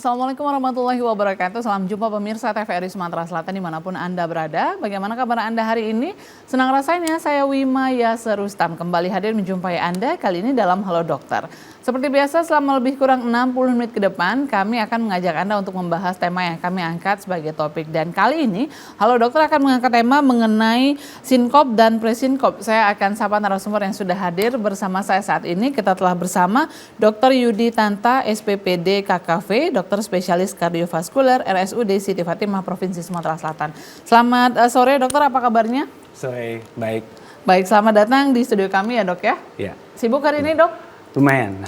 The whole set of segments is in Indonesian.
Assalamualaikum warahmatullahi wabarakatuh. Salam jumpa pemirsa TVRI Sumatera Selatan dimanapun Anda berada. Bagaimana kabar Anda hari ini? Senang rasanya saya Wima Yasir Rustam kembali hadir menjumpai Anda kali ini dalam Halo Dokter. Seperti biasa selama lebih kurang 60 menit ke depan kami akan mengajak Anda untuk membahas tema yang kami angkat sebagai topik. Dan kali ini Halo Dokter akan mengangkat tema mengenai sinkop dan presinkop. Saya akan sapa narasumber yang sudah hadir bersama saya saat ini. Kita telah bersama Dr. Yudi Tanta, SPPD KKV, dokter spesialis kardiovaskuler RSUD Siti Fatimah Provinsi Sumatera Selatan. Selamat sore dokter, apa kabarnya? Sore, baik. Baik, selamat datang di studio kami ya dok ya. Iya. Sibuk hari ini dok? Lumayan.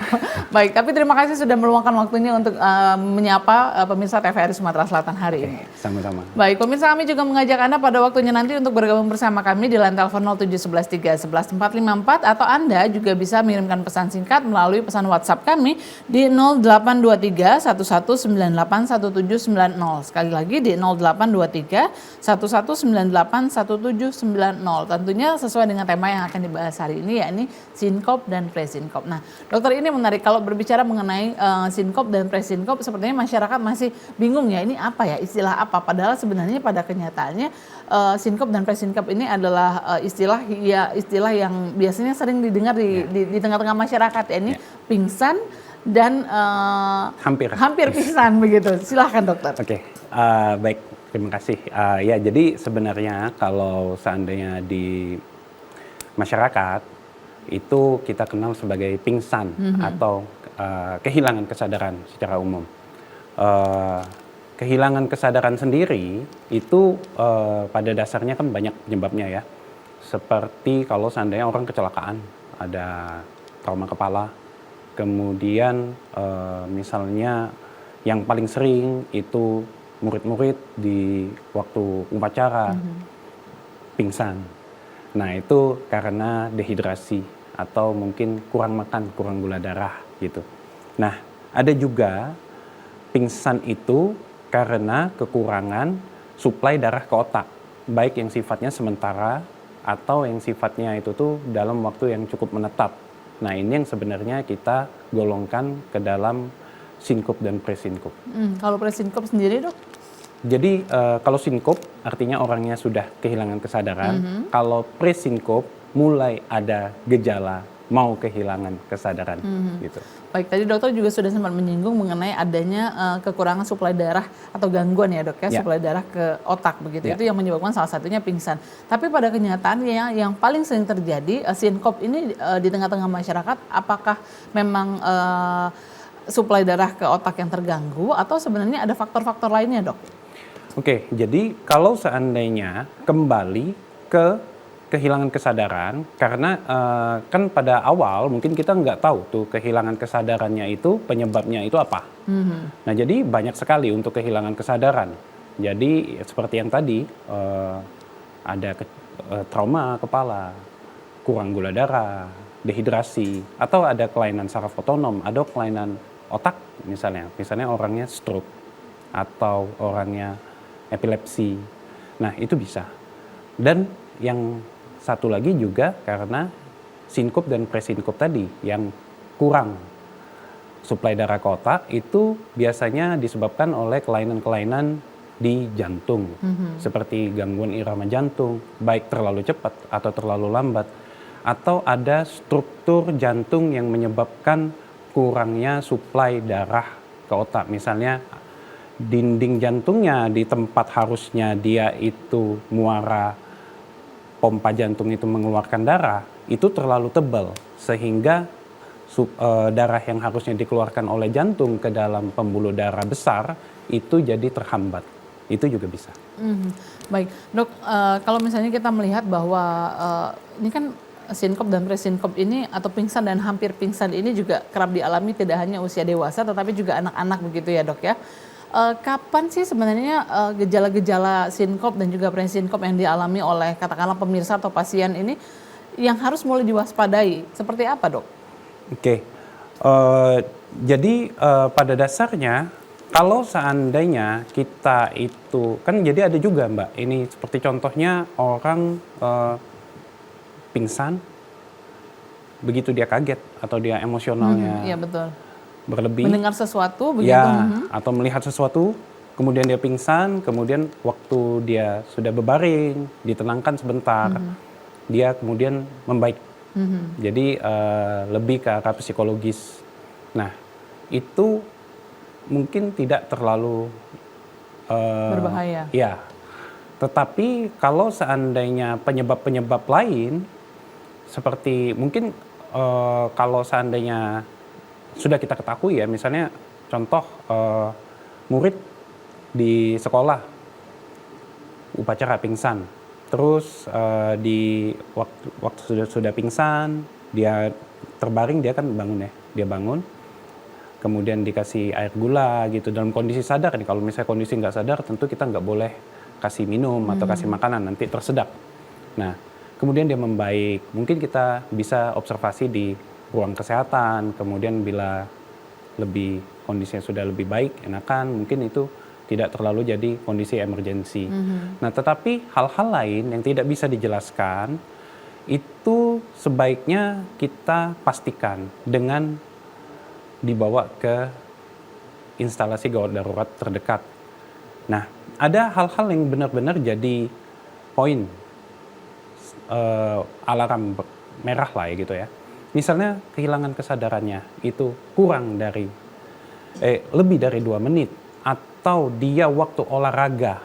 Baik, tapi terima kasih sudah meluangkan waktunya untuk menyapa pemirsa TVRI Sumatera Selatan hari ini. Sama-sama. Baik, pemirsa kami juga mengajak Anda pada waktunya nanti untuk bergabung bersama kami di line telepon 07113111454 atau Anda juga bisa mengirimkan pesan singkat melalui pesan WhatsApp kami di 0823 11981790. Sekali lagi di 0823 11981790. Tentunya sesuai dengan tema yang akan dibahas hari ini yakni sinkop dan presinkop. Nah, dokter ini menarik kalau berbicara mengenai sinkop dan presinkop, sepertinya masyarakat masih bingung ya ini apa ya, istilah apa, padahal sebenarnya pada kenyataannya sinkop dan presinkop ini adalah istilah yang biasanya sering didengar di tengah-tengah masyarakat ya, ini pingsan dan hampir pingsan begitu. Silahkan dokter. Oke, baik, terima kasih. Ya, jadi sebenarnya kalau seandainya di masyarakat itu kita kenal sebagai pingsan atau kehilangan kesadaran secara umum. Kehilangan kesadaran sendiri itu pada dasarnya kan banyak penyebabnya ya. Seperti kalau seandainya orang kecelakaan, ada trauma kepala, kemudian misalnya yang paling sering itu murid-murid di waktu upacara pingsan. Nah itu karena dehidrasi atau mungkin kurang makan, kurang gula darah gitu. Nah ada juga pingsan itu karena kekurangan suplai darah ke otak, baik yang sifatnya sementara atau yang sifatnya itu tuh dalam waktu yang cukup menetap. Nah ini yang sebenarnya kita golongkan ke dalam sinkop dan presinkop. Kalau presinkop sendiri dok? Jadi kalau sinkop artinya orangnya sudah kehilangan kesadaran. Kalau presinkop mulai ada gejala mau kehilangan kesadaran gitu. Baik, tadi dokter juga sudah sempat menyinggung mengenai adanya kekurangan suplai darah atau gangguan ya dok ya, suplai darah ke otak begitu. Itu yang menyebabkan salah satunya pingsan. Tapi pada kenyataannya yang paling sering terjadi sinkop ini di tengah-tengah masyarakat, apakah memang suplai darah ke otak yang terganggu atau sebenarnya ada faktor-faktor lainnya dok? Oke, jadi kalau seandainya kembali ke kehilangan kesadaran, karena kan pada awal mungkin kita nggak tahu tuh kehilangan kesadarannya itu penyebabnya itu apa. Nah jadi banyak sekali untuk kehilangan kesadaran. Jadi seperti yang tadi ada trauma kepala, kurang gula darah, dehidrasi, atau ada kelainan saraf otonom, ada kelainan otak misalnya orangnya stroke atau orangnya epilepsi. Nah, itu bisa. Dan yang satu lagi juga karena sinkop dan presinkop tadi yang kurang suplai darah ke otak itu biasanya disebabkan oleh kelainan-kelainan di jantung. Seperti gangguan irama jantung, baik terlalu cepat atau terlalu lambat. Atau ada struktur jantung yang menyebabkan kurangnya suplai darah ke otak. Misalnya dinding jantungnya di tempat harusnya dia itu muara pompa jantung itu mengeluarkan darah itu terlalu tebal sehingga darah yang harusnya dikeluarkan oleh jantung ke dalam pembuluh darah besar itu jadi terhambat. Itu juga bisa. Baik dok, kalau misalnya kita melihat bahwa ini kan sinkop dan presinkop ini atau pingsan dan hampir pingsan ini juga kerap dialami tidak hanya usia dewasa tetapi juga anak-anak begitu ya dok ya. Kapan sih sebenarnya gejala-gejala sinkop dan juga presinkop yang dialami oleh katakanlah pemirsa atau pasien ini yang harus mulai diwaspadai? Seperti apa dok? Oke, jadi pada dasarnya kalau seandainya kita itu, kan jadi ada juga mbak, ini seperti contohnya orang pingsan, begitu dia kaget atau dia emosionalnya Iya betul. berlebih. Mendengar sesuatu begitu. Ya, atau melihat sesuatu, kemudian dia pingsan, kemudian waktu dia sudah berbaring, ditenangkan sebentar, dia kemudian membaik. Jadi lebih ke arah psikologis. Nah, itu mungkin tidak terlalu Berbahaya. ya. Tetapi kalau seandainya penyebab-penyebab lain, seperti mungkin kalau seandainya sudah kita ketahui ya, misalnya contoh murid di sekolah upacara pingsan, terus di waktu sudah pingsan, dia terbaring, dia kan bangun ya, dia bangun, kemudian dikasih air gula gitu dalam kondisi sadar nih. Kalau misalnya kondisi nggak sadar, tentu kita nggak boleh kasih minum atau kasih makanan, nanti tersedak. Nah, kemudian dia membaik, mungkin kita bisa observasi di ruang kesehatan, kemudian bila lebih kondisinya sudah lebih baik, enakan, mungkin itu tidak terlalu jadi kondisi emergensi. Nah, tetapi hal-hal lain yang tidak bisa dijelaskan, itu sebaiknya kita pastikan dengan dibawa ke instalasi gawat darurat terdekat. Nah, ada hal-hal yang benar-benar jadi poin alarm merah lah ya gitu ya. Misalnya kehilangan kesadarannya itu kurang dari lebih dari 2 menit, atau dia waktu olahraga,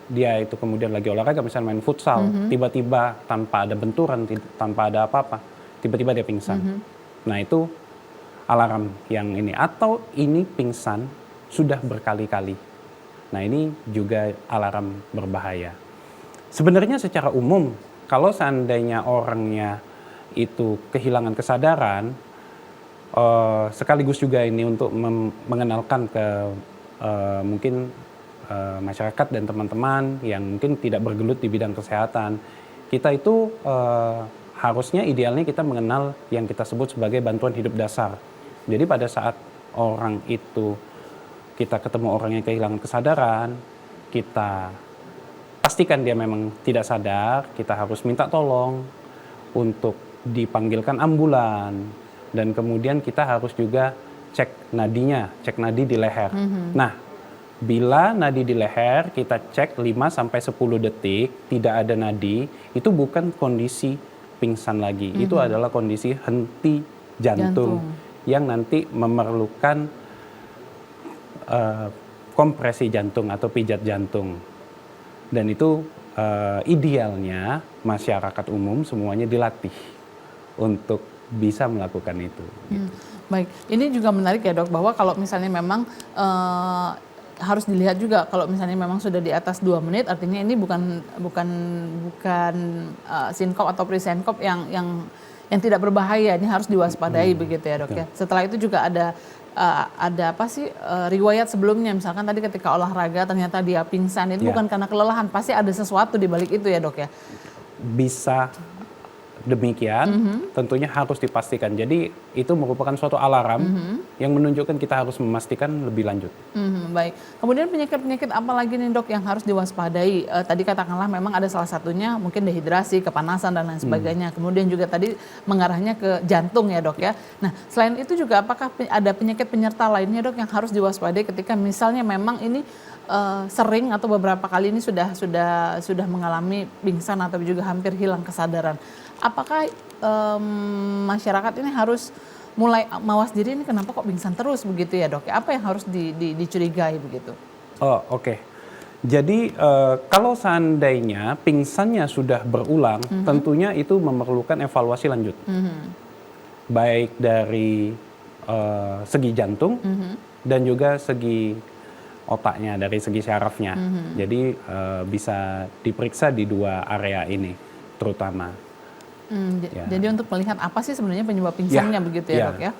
dia itu kemudian lagi olahraga misalnya main futsal, tiba-tiba tanpa ada benturan, tanpa ada apa-apa, tiba-tiba dia pingsan. Nah, itu alarm yang ini, atau ini pingsan sudah berkali-kali. Nah, ini juga alarm berbahaya. Sebenarnya secara umum, kalau seandainya orangnya itu kehilangan kesadaran, sekaligus juga ini untuk mengenalkan ke mungkin masyarakat dan teman-teman yang mungkin tidak bergelut di bidang kesehatan. Kita itu harusnya idealnya kita mengenal yang kita sebut sebagai bantuan hidup dasar. Jadi pada saat orang itu, kita ketemu orang yang kehilangan kesadaran, kita pastikan dia memang tidak sadar, kita harus minta tolong untuk dipanggilkan ambulan, dan kemudian kita harus juga cek nadinya, cek nadi di leher. Nah, bila nadi di leher kita cek 5-10 detik tidak ada nadi, itu bukan kondisi pingsan lagi, itu adalah kondisi henti jantung yang nanti memerlukan kompresi jantung atau pijat jantung. Dan itu idealnya masyarakat umum semuanya dilatih untuk bisa melakukan itu. Baik, ini juga menarik ya dok, bahwa kalau misalnya memang harus dilihat juga kalau misalnya memang sudah di atas 2 menit, artinya ini bukan sinkop atau presenkop yang tidak berbahaya, ini harus diwaspadai begitu ya dok ya. Setelah itu juga ada riwayat sebelumnya, misalkan tadi ketika olahraga ternyata dia pingsan, itu bukan karena kelelahan, pasti ada sesuatu di balik itu ya dok ya. Bisa demikian, tentunya harus dipastikan. Jadi itu merupakan suatu alarm yang menunjukkan kita harus memastikan lebih lanjut. Baik. Kemudian penyakit-penyakit apa lagi nih dok yang harus diwaspadai? Tadi katakanlah memang ada salah satunya mungkin dehidrasi, kepanasan dan lain sebagainya. Kemudian juga tadi mengarahnya ke jantung ya dok ya. Nah, selain itu juga apakah ada penyakit penyerta lainnya dok yang harus diwaspadai ketika misalnya memang ini sering atau beberapa kali ini sudah mengalami pingsan atau juga hampir hilang kesadaran? Apakah masyarakat ini harus mulai mawas diri, ini kenapa kok pingsan terus begitu ya dok? Apa yang harus dicurigai begitu? Oh, oke. Jadi kalau seandainya pingsannya sudah berulang, tentunya itu memerlukan evaluasi lanjut. Baik dari segi jantung dan juga segi otaknya, dari segi syarafnya. Jadi bisa diperiksa di 2 area ini terutama. Jadi untuk melihat apa sih sebenarnya penyebab pingsannya begitu ya dok ya.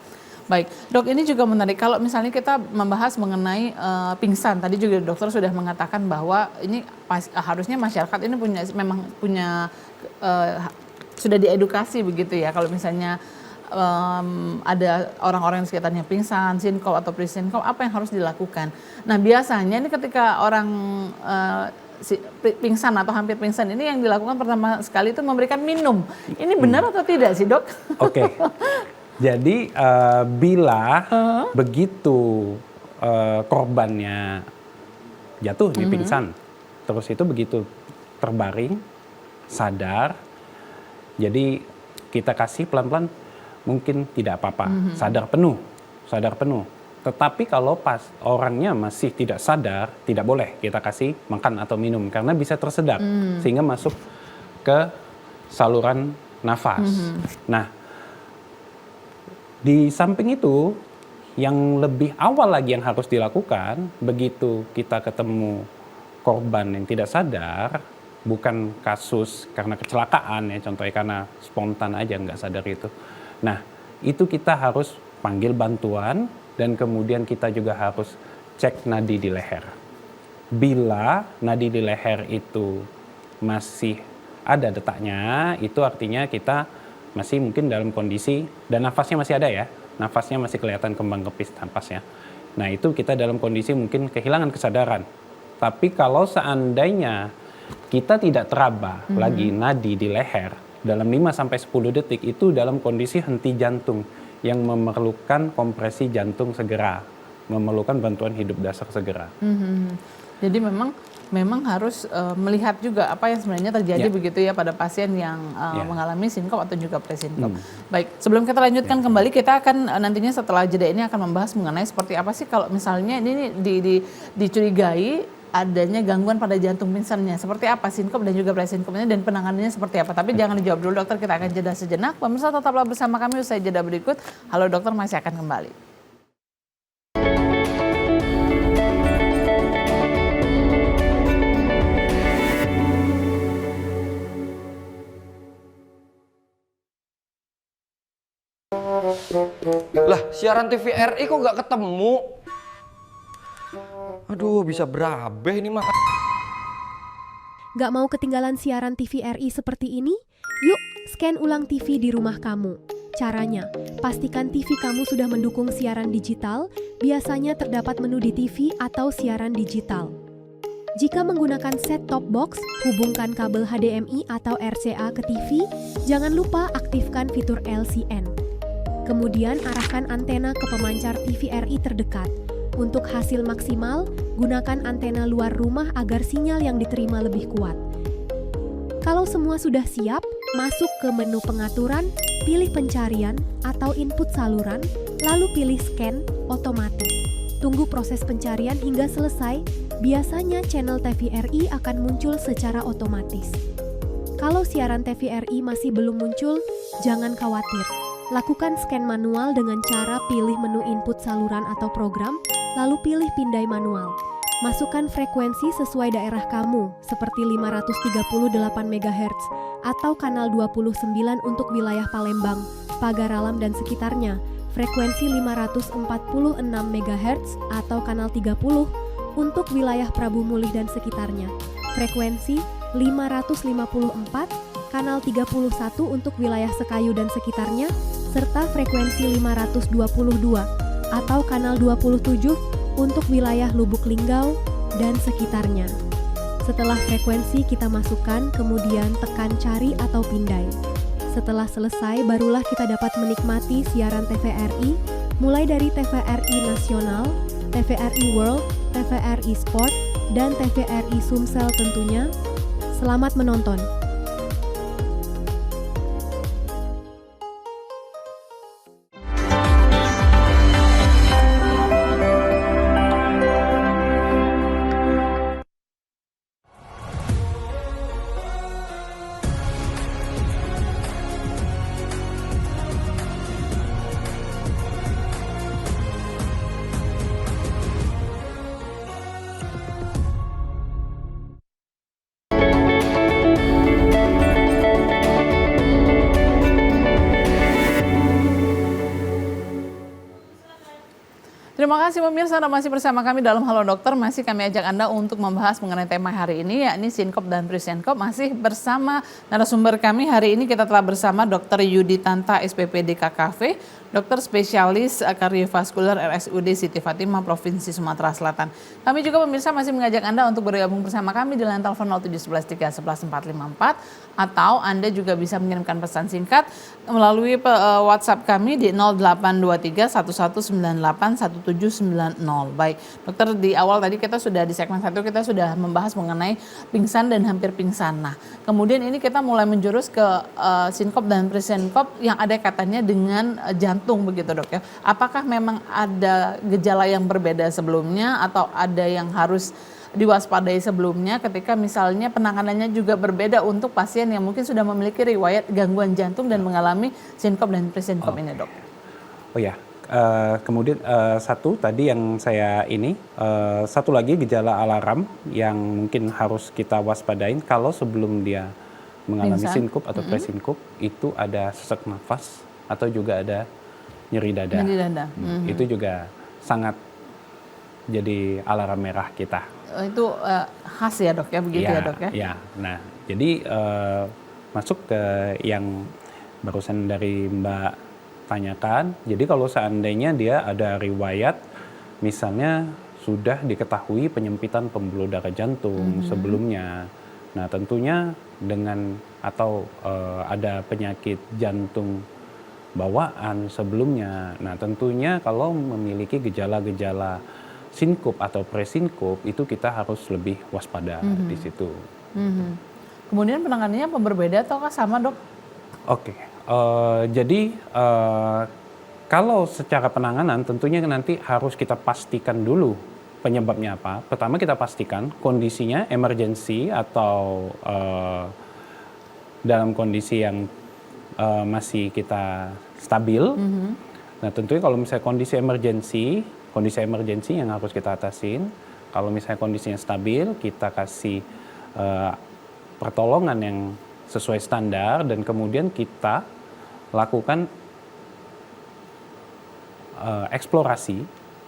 Baik, dok, ini juga menarik kalau misalnya kita membahas mengenai pingsan. Tadi juga dokter sudah mengatakan bahwa ini harusnya masyarakat ini memang punya sudah diedukasi begitu ya. Kalau misalnya ada orang-orang di sekitarnya pingsan, sinkop atau pre-sinkop, apa yang harus dilakukan? Nah, biasanya ini ketika orang pingsan atau hampir pingsan ini yang dilakukan pertama sekali itu memberikan minum. Ini benar atau tidak sih dok? Oke. Jadi bila begitu korbannya jatuh nih pingsan, terus itu begitu terbaring, sadar, jadi kita kasih pelan-pelan mungkin tidak apa-apa, sadar penuh. Tetapi kalau pas orangnya masih tidak sadar, tidak boleh kita kasih makan atau minum karena bisa tersedak sehingga masuk ke saluran nafas. Nah, di samping itu yang lebih awal lagi yang harus dilakukan begitu kita ketemu korban yang tidak sadar, bukan kasus karena kecelakaan ya, contohnya karena spontan aja nggak sadar itu. Nah, itu kita harus panggil bantuan dan kemudian kita juga harus cek nadi di leher. Bila nadi di leher itu masih ada detaknya, itu artinya kita masih mungkin dalam kondisi, dan nafasnya masih ada ya, nafasnya masih kelihatan kembang kepis nafasnya. Nah itu kita dalam kondisi mungkin kehilangan kesadaran. Tapi kalau seandainya kita tidak teraba lagi nadi di leher dalam 5-10 detik, itu dalam kondisi henti jantung yang memerlukan kompresi jantung segera, memerlukan bantuan hidup dasar segera. Jadi memang harus melihat juga apa yang sebenarnya terjadi begitu ya pada pasien yang mengalami sinkop atau juga presinkop. Baik, sebelum kita lanjutkan kembali, kita akan nantinya setelah jeda ini akan membahas mengenai seperti apa sih kalau misalnya ini dicurigai adanya gangguan pada jantung pingsannya. Seperti apa sinkop dan juga presinkopnya dan penanganannya seperti apa. Tapi jangan dijawab dulu dokter, kita akan jeda sejenak. Pemirsa tetaplah bersama kami usai jeda berikut. Halo dokter masih akan kembali. Lah, siaran TVRI kok nggak ketemu? Aduh, bisa berabe ini mah. Gak mau ketinggalan siaran TVRI seperti ini? Yuk, scan ulang TV di rumah kamu. Caranya, pastikan TV kamu sudah mendukung siaran digital, biasanya terdapat menu di TV atau siaran digital. Jika menggunakan set-top box, hubungkan kabel HDMI atau RCA ke TV, jangan lupa aktifkan fitur LCN. Kemudian arahkan antena ke pemancar TVRI terdekat. Untuk hasil maksimal, gunakan antena luar rumah agar sinyal yang diterima lebih kuat. Kalau semua sudah siap, masuk ke menu pengaturan, pilih pencarian atau input saluran, lalu pilih scan otomatis. Tunggu proses pencarian hingga selesai, biasanya channel TVRI akan muncul secara otomatis. Kalau siaran TVRI masih belum muncul, jangan khawatir. Lakukan scan manual dengan cara pilih menu input saluran atau program, lalu pilih pindai manual. Masukkan frekuensi sesuai daerah kamu, seperti 538 MHz atau kanal 29 untuk wilayah Palembang, Pagaralam dan sekitarnya, frekuensi 546 MHz atau kanal 30 untuk wilayah Prabu Mulih dan sekitarnya, frekuensi 554, kanal 31 untuk wilayah Sekayu dan sekitarnya, serta frekuensi 522 atau kanal 27 untuk wilayah Lubuk Linggau dan sekitarnya. Setelah frekuensi kita masukkan, kemudian tekan cari atau pindai. Setelah selesai, barulah kita dapat menikmati siaran TVRI, mulai dari TVRI Nasional, TVRI World, TVRI Sport, dan TVRI Sumsel tentunya. Selamat menonton! Terima kasih pemirsa, Anda masih bersama kami dalam Halo Dokter. Masih kami ajak Anda untuk membahas mengenai tema hari ini, yakni sinkop dan presinkop. Masih bersama narasumber kami hari ini, kita telah bersama Dr. Yudi Tanta, SPPD KKV, dokter spesialis kardiovaskular RSUD Siti Fatimah, Provinsi Sumatera Selatan. Kami juga pemirsa masih mengajak Anda untuk bergabung bersama kami di line telepon 07113 11 454, atau Anda juga bisa mengirimkan pesan singkat melalui WhatsApp kami di 0823 1198 1790. Baik, dokter, di awal tadi kita sudah di segmen 1 kita sudah membahas mengenai pingsan dan hampir pingsan. Nah, kemudian ini kita mulai menjurus ke sinkop dan presinkop yang ada kaitannya dengan jantung begitu, Dok ya. Apakah memang ada gejala yang berbeda sebelumnya atau ada yang harus diwaspadai sebelumnya ketika misalnya penanganannya juga berbeda untuk pasien yang mungkin sudah memiliki riwayat gangguan jantung dan mengalami sinkop dan presinkop ini, Dok? Oh ya, kemudian satu tadi yang saya satu lagi gejala alarm yang mungkin harus kita waspadain kalau sebelum dia mengalami Pingsan. sinkop atau presinkop, itu ada sesak nafas atau juga ada nyeri dada. Nyeri dada. Itu juga sangat jadi alarm merah kita. Itu khas ya, Dok ya, begitu ya, Dok ya? Ya, nah jadi masuk ke yang barusan dari Mbak tanyakan. Jadi kalau seandainya dia ada riwayat, misalnya sudah diketahui penyempitan pembuluh darah jantung sebelumnya. Nah tentunya dengan atau ada penyakit jantung bawaan sebelumnya. Nah tentunya kalau memiliki gejala-gejala sinkop atau presinkop itu kita harus lebih waspada di situ. Kemudian penanganannya apa berbeda ataukah sama, Dok? Oke, jadi kalau secara penanganan tentunya nanti harus kita pastikan dulu penyebabnya apa. Pertama kita pastikan kondisinya emergency atau dalam kondisi yang masih kita stabil. Nah tentunya kalau misalnya kondisi emergency yang harus kita atasin. Kalau misalnya kondisinya stabil, kita kasih pertolongan yang sesuai standar dan kemudian kita lakukan eksplorasi.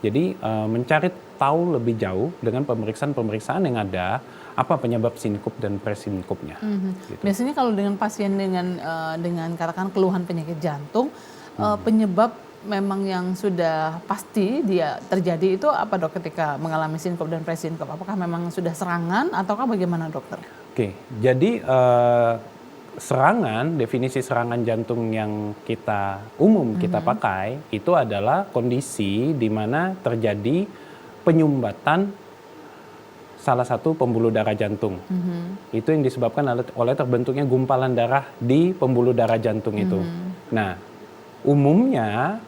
Jadi mencari tahu lebih jauh dengan pemeriksaan-pemeriksaan yang ada apa penyebab sinkop dan presinkopnya. Gitu. Biasanya kalau dengan pasien dengan katakan keluhan penyakit jantung, penyebab memang yang sudah pasti dia terjadi itu apa, Dok, ketika mengalami sinkop dan presinkop? Apakah memang sudah serangan ataukah bagaimana, dokter? Oke, jadi definisi serangan jantung yang kita pakai itu adalah kondisi di mana terjadi penyumbatan salah satu pembuluh darah jantung. Itu yang disebabkan oleh terbentuknya gumpalan darah di pembuluh darah jantung itu. Nah, umumnya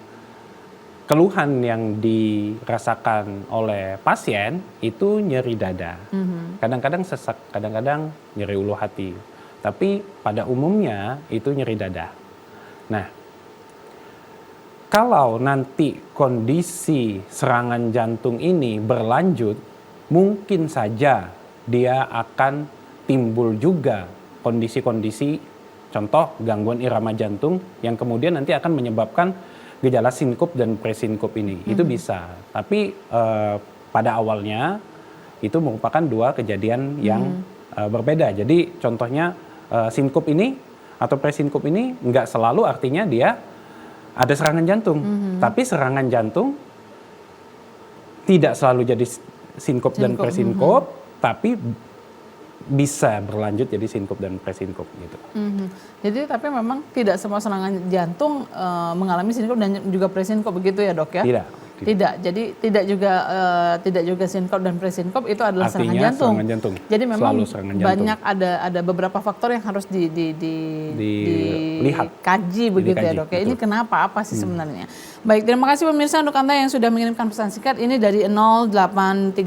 keluhan yang dirasakan oleh pasien itu nyeri dada. Kadang-kadang sesak, kadang-kadang nyeri ulu hati. Tapi pada umumnya itu nyeri dada. Nah, kalau nanti kondisi serangan jantung ini berlanjut, mungkin saja dia akan timbul juga kondisi-kondisi, contoh gangguan irama jantung yang kemudian nanti akan menyebabkan gejala sinkop dan presinkop ini. Itu bisa. Tapi pada awalnya itu merupakan dua kejadian yang berbeda. Jadi contohnya sinkop ini atau presinkop ini nggak selalu artinya dia ada serangan jantung. Tapi serangan jantung tidak selalu jadi sinkop dan presinkop, tapi bisa berlanjut jadi sinkop dan presinkop gitu. Jadi tapi memang tidak semua serangan jantung mengalami sinkop dan juga presinkop begitu ya, Dok ya? Tidak. Jadi tidak juga sinkop dan presinkop itu adalah artinya serangan jantung. Jadi memang banyak ada beberapa faktor yang harus dikaji begitu ya, Dok ya. Ini kenapa, apa sih sebenarnya? Baik, terima kasih pemirsa untuk Anda yang sudah mengirimkan pesan singkat ini dari 0831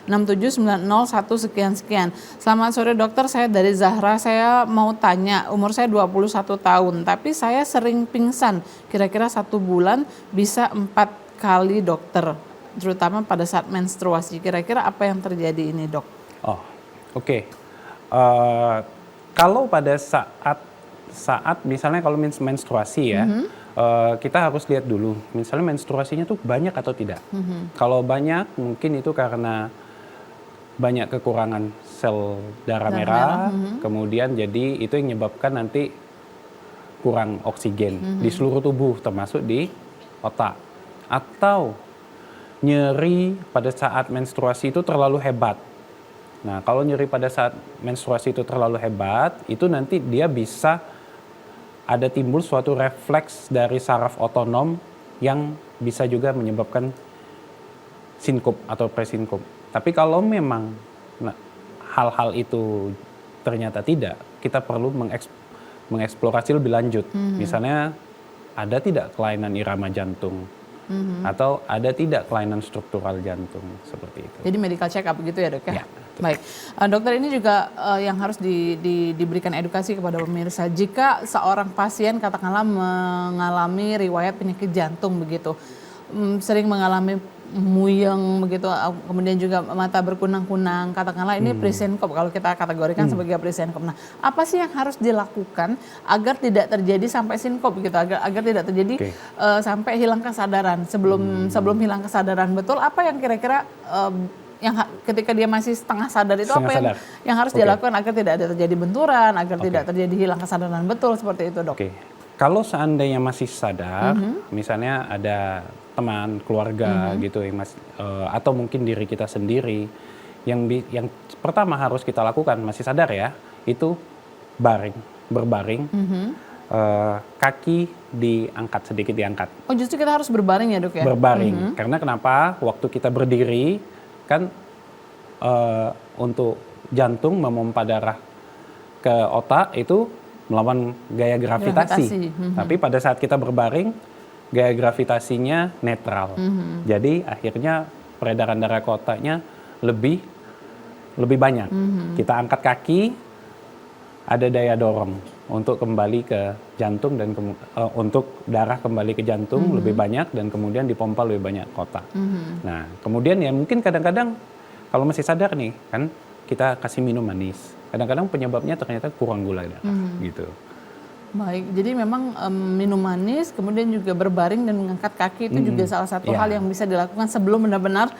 6790 sekian. Selamat sore, dokter. Saya dari Zahra. Saya mau tanya, umur saya 21 tahun, tapi saya sering pingsan. Kira-kira 1 bulan bisa 4 kali, dokter, terutama pada saat menstruasi. Kira-kira apa yang terjadi ini, Dok? Oh, oke. Kalau pada saat misalnya kalau menstruasi ya, kita harus lihat dulu, misalnya menstruasinya tuh banyak atau tidak. Kalau banyak, mungkin itu karena banyak kekurangan sel darah merah, kemudian jadi itu yang menyebabkan nanti kurang oksigen di seluruh tubuh, termasuk di otak. Atau nyeri pada saat menstruasi itu terlalu hebat. Nah, kalau nyeri pada saat menstruasi itu terlalu hebat, itu nanti dia bisa ada timbul suatu refleks dari saraf otonom yang bisa juga menyebabkan sinkop atau presinkop. Tapi kalau memang hal-hal itu ternyata tidak, kita perlu mengeksplorasi lebih lanjut. Misalnya ada tidak kelainan irama jantung atau ada tidak kelainan struktural jantung seperti itu. Jadi medical check up gitu ya dok ya? Ya. Baik, dokter ini juga yang harus diberikan edukasi kepada pemirsa. Jika seorang pasien katakanlah mengalami riwayat penyakit jantung begitu, sering mengalami muyeng begitu, kemudian juga mata berkunang-kunang, katakanlah ini presinkop kalau kita kategorikan sebagai presinkop. Nah, apa sih yang harus dilakukan agar tidak terjadi sampai sinkop gitu, agar tidak terjadi sampai hilang kesadaran? Sebelum hilang kesadaran betul, apa yang kira-kira yang ketika dia masih setengah sadar itu apa yang harus dilakukan agar tidak ada terjadi benturan, agar tidak terjadi hilang kesadaran betul seperti itu dok? Kalau seandainya masih sadar, misalnya ada teman, keluarga gitu yang atau mungkin diri kita sendiri, yang pertama harus kita lakukan masih sadar ya, itu berbaring, kaki sedikit diangkat. Oh justru kita harus berbaring ya dok ya? Berbaring, karena kenapa? Waktu kita berdiri kan untuk jantung memompa darah ke otak itu melawan gaya gravitasi. Tapi pada saat kita berbaring, gaya gravitasinya netral. Jadi akhirnya peredaran darah ke otaknya lebih banyak. Kita angkat kaki, ada daya dorong untuk kembali ke jantung dan untuk darah kembali ke jantung lebih banyak dan kemudian dipompa lebih banyak ke otak. Nah, kemudian ya mungkin kadang-kadang kalau masih sadar nih kan kita kasih minum manis. Kadang-kadang penyebabnya ternyata kurang gula darah gitu. Baik, jadi memang minum manis, kemudian juga berbaring dan mengangkat kaki itu juga salah satu hal yang bisa dilakukan sebelum benar-benar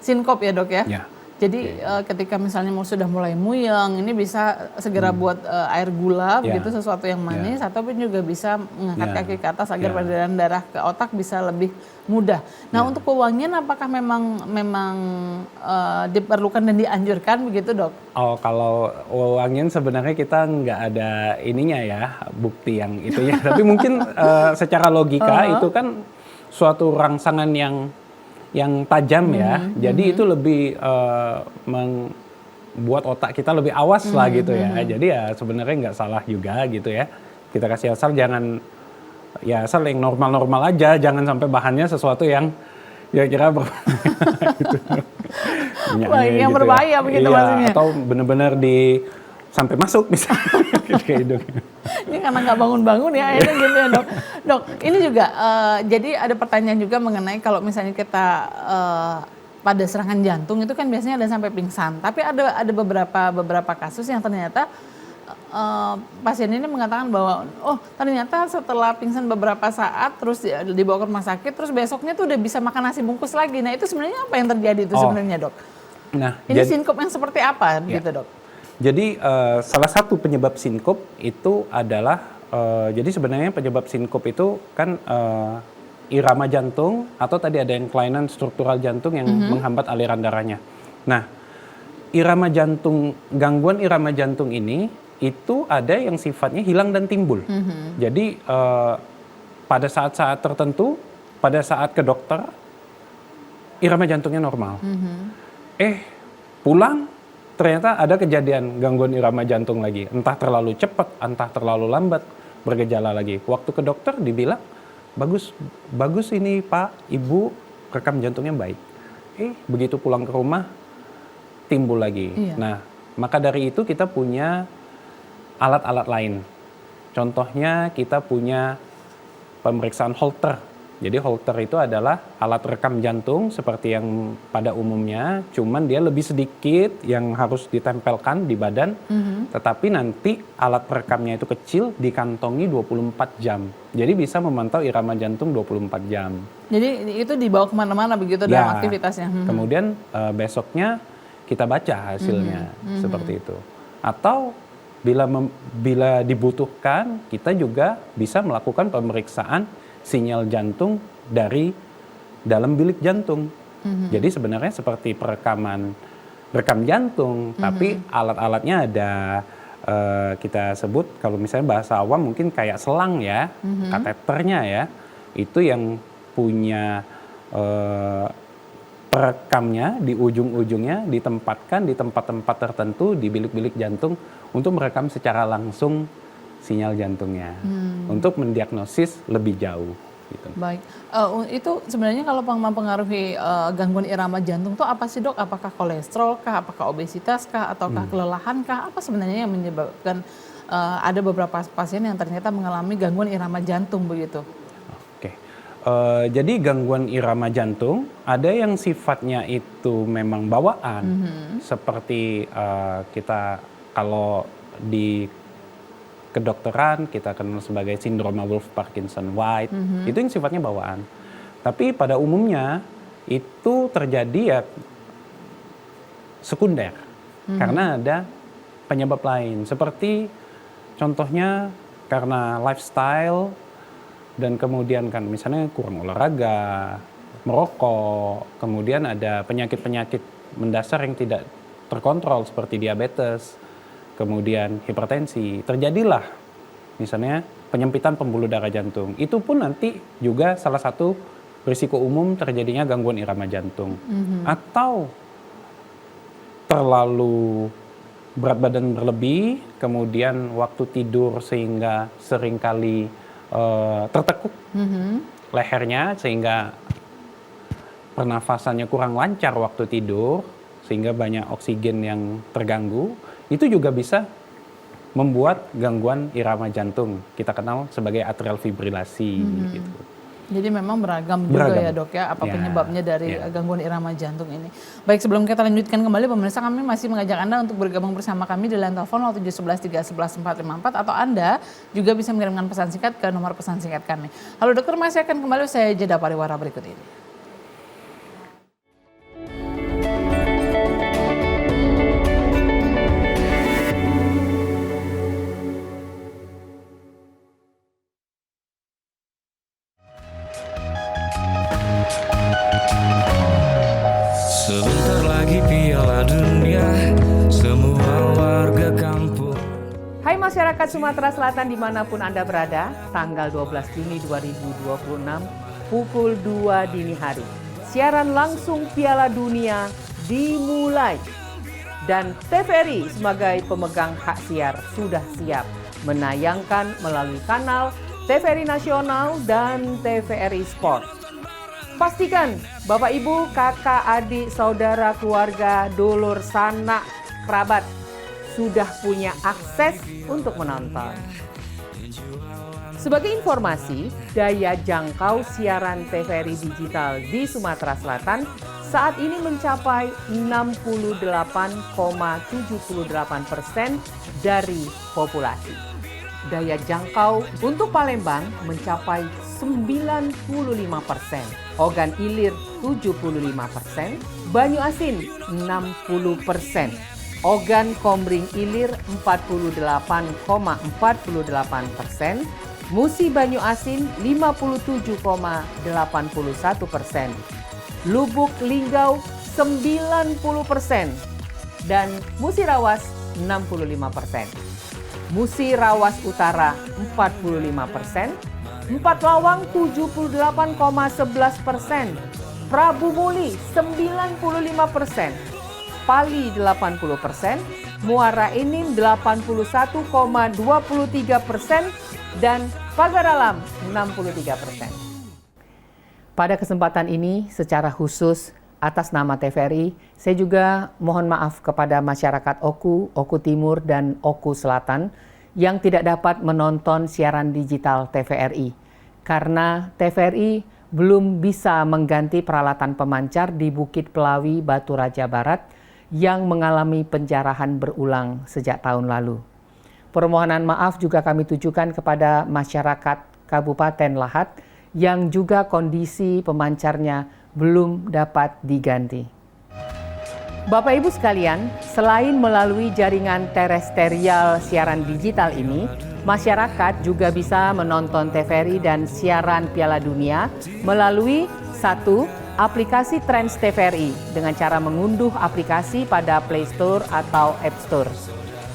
sinkop ya dok ya? Jadi ketika misalnya sudah mulai muyeng, ini bisa segera buat air gula, begitu sesuatu yang manis, ataupun juga bisa mengangkat kaki ke atas agar peredaran darah ke otak bisa lebih mudah. Nah untuk pewangian apakah memang diperlukan dan dianjurkan begitu dok? Oh kalau pewangian sebenarnya kita nggak ada ininya ya, bukti yang itu ya. Tapi mungkin secara logika itu kan suatu rangsangan yang tajam ya, jadi itu lebih membuat otak kita lebih awas lah gitu ya. Jadi ya sebenarnya nggak salah juga gitu ya. Kita kasih asal yang normal-normal aja, jangan sampai bahannya sesuatu yang kira-kira gitu. Yang gitu berbahaya ya. begitu maksudnya. Atau benar-benar sampai masuk misalnya ke hidung. Ini karena nggak bangun-bangun ya akhirnya gitu ya dok. Dok, ini juga jadi ada pertanyaan juga mengenai kalau misalnya kita pada serangan jantung itu kan biasanya ada sampai pingsan. Tapi ada beberapa kasus yang ternyata pasien ini mengatakan bahwa ternyata setelah pingsan beberapa saat terus dibawa ke rumah sakit terus besoknya tuh udah bisa makan nasi bungkus lagi. Nah itu sebenarnya apa yang terjadi itu sebenarnya dok? Nah, ini sinkop yang seperti apa gitu dok? Jadi salah satu penyebab sinkop itu adalah jadi sebenarnya penyebab sinkop itu kan irama jantung atau tadi ada yang kelainan struktural jantung yang menghambat aliran darahnya. Nah, gangguan irama jantung ini itu ada yang sifatnya hilang dan timbul. Jadi pada saat-saat tertentu, pada saat ke dokter irama jantungnya normal. Pulang ternyata ada kejadian gangguan irama jantung lagi, entah terlalu cepat, entah terlalu lambat, bergejala lagi. Waktu ke dokter dibilang, bagus ini Pak, Ibu, rekam jantungnya baik. Begitu pulang ke rumah, timbul lagi. Nah, maka dari itu kita punya alat-alat lain. Contohnya kita punya pemeriksaan Holter. Jadi Holter itu adalah alat rekam jantung seperti yang pada umumnya, cuman dia lebih sedikit yang harus ditempelkan di badan, tetapi nanti alat perekamnya itu kecil, dikantongi 24 jam. Jadi bisa memantau irama jantung 24 jam. Jadi itu dibawa kemana-mana begitu dalam aktivitasnya? Kemudian besoknya kita baca hasilnya, seperti itu. Atau bila dibutuhkan, kita juga bisa melakukan pemeriksaan sinyal jantung dari dalam bilik jantung. Jadi sebenarnya seperti rekam jantung, tapi alat-alatnya ada, kita sebut kalau misalnya bahasa awam mungkin kayak selang ya, kateternya ya, itu yang punya perekamnya di ujung-ujungnya ditempatkan di tempat-tempat tertentu di bilik-bilik jantung untuk merekam secara langsung sinyal jantungnya untuk mendiagnosis lebih jauh. Gitu. Baik, itu sebenarnya kalau mempengaruhi gangguan irama jantung itu apa sih dok? Apakah kolesterol kah, apakah obesitas kah, ataukah kelelahan kah? Apa sebenarnya yang menyebabkan ada beberapa pasien yang ternyata mengalami gangguan irama jantung begitu? Oke, jadi gangguan irama jantung ada yang sifatnya itu memang bawaan, seperti kita kalau di kedokteran kita kenal sebagai sindroma Wolff-Parkinson-White, itu yang sifatnya bawaan. Tapi pada umumnya itu terjadi ya sekunder, karena ada penyebab lain. Seperti contohnya karena lifestyle dan kemudian kan misalnya kurang olahraga, merokok, kemudian ada penyakit-penyakit mendasar yang tidak terkontrol seperti diabetes, kemudian hipertensi, terjadilah misalnya penyempitan pembuluh darah jantung. Itu pun nanti juga salah satu risiko umum terjadinya gangguan irama jantung. Atau terlalu berat badan berlebih, kemudian waktu tidur sehingga seringkali tertekuk lehernya sehingga pernafasannya kurang lancar waktu tidur, sehingga banyak oksigen yang terganggu. Itu juga bisa membuat gangguan irama jantung. Kita kenal sebagai atrial fibrilasi. Gitu. Jadi memang beragam juga ya dok ya, apa penyebabnya dari gangguan irama jantung ini. Baik, sebelum kita lanjutkan kembali pemirsa, kami masih mengajak Anda untuk bergabung bersama kami di line telepon 0711 311 454, atau Anda juga bisa mengirimkan pesan singkat ke nomor pesan singkat kami. Halo dokter, masih akan kembali usai jeda pariwara berikut ini. Sebentar lagi Piala Dunia, semua warga kampung. Hai masyarakat Sumatera Selatan dimanapun Anda berada, tanggal 12 Juni 2026, pukul 2 dini hari. Siaran langsung Piala Dunia dimulai. Dan TVRI sebagai pemegang hak siar sudah siap menayangkan melalui kanal TVRI Nasional dan TVRI Sport. Pastikan Bapak Ibu, kakak, adik, saudara, keluarga, dulur, sanak, kerabat sudah punya akses untuk menonton. Sebagai informasi, daya jangkau siaran TVRI digital di Sumatera Selatan saat ini mencapai 68,78% dari populasi. Daya jangkau untuk Palembang mencapai 95%, Ogan Ilir 75%, Banyu Asin 60%, Ogan Komering Ilir 48,48%, Musi Banyu Asin 57,81%, Lubuk Linggau 90%, dan Musi Rawas 65%. Musi Rawas Utara 45%, Empat Lawang 78,11%, Prabu Muli 95%, Pali 80%, Muara Enim 81,23%, dan Pagar Alam 63%. Pada kesempatan ini secara khusus atas nama TVRI, saya juga mohon maaf kepada masyarakat Oku Timur dan Oku Selatan yang tidak dapat menonton siaran digital TVRI. Karena TVRI belum bisa mengganti peralatan pemancar di Bukit Pelawi, Batu Raja Barat yang mengalami penjarahan berulang sejak tahun lalu. Permohonan maaf juga kami tujukan kepada masyarakat Kabupaten Lahat yang juga kondisi pemancarnya belum dapat diganti. Bapak Ibu sekalian, selain melalui jaringan terestrial siaran digital ini, masyarakat juga bisa menonton TVRI dan siaran Piala Dunia melalui satu, aplikasi Trans TVRI dengan cara mengunduh aplikasi pada Play Store atau App Store.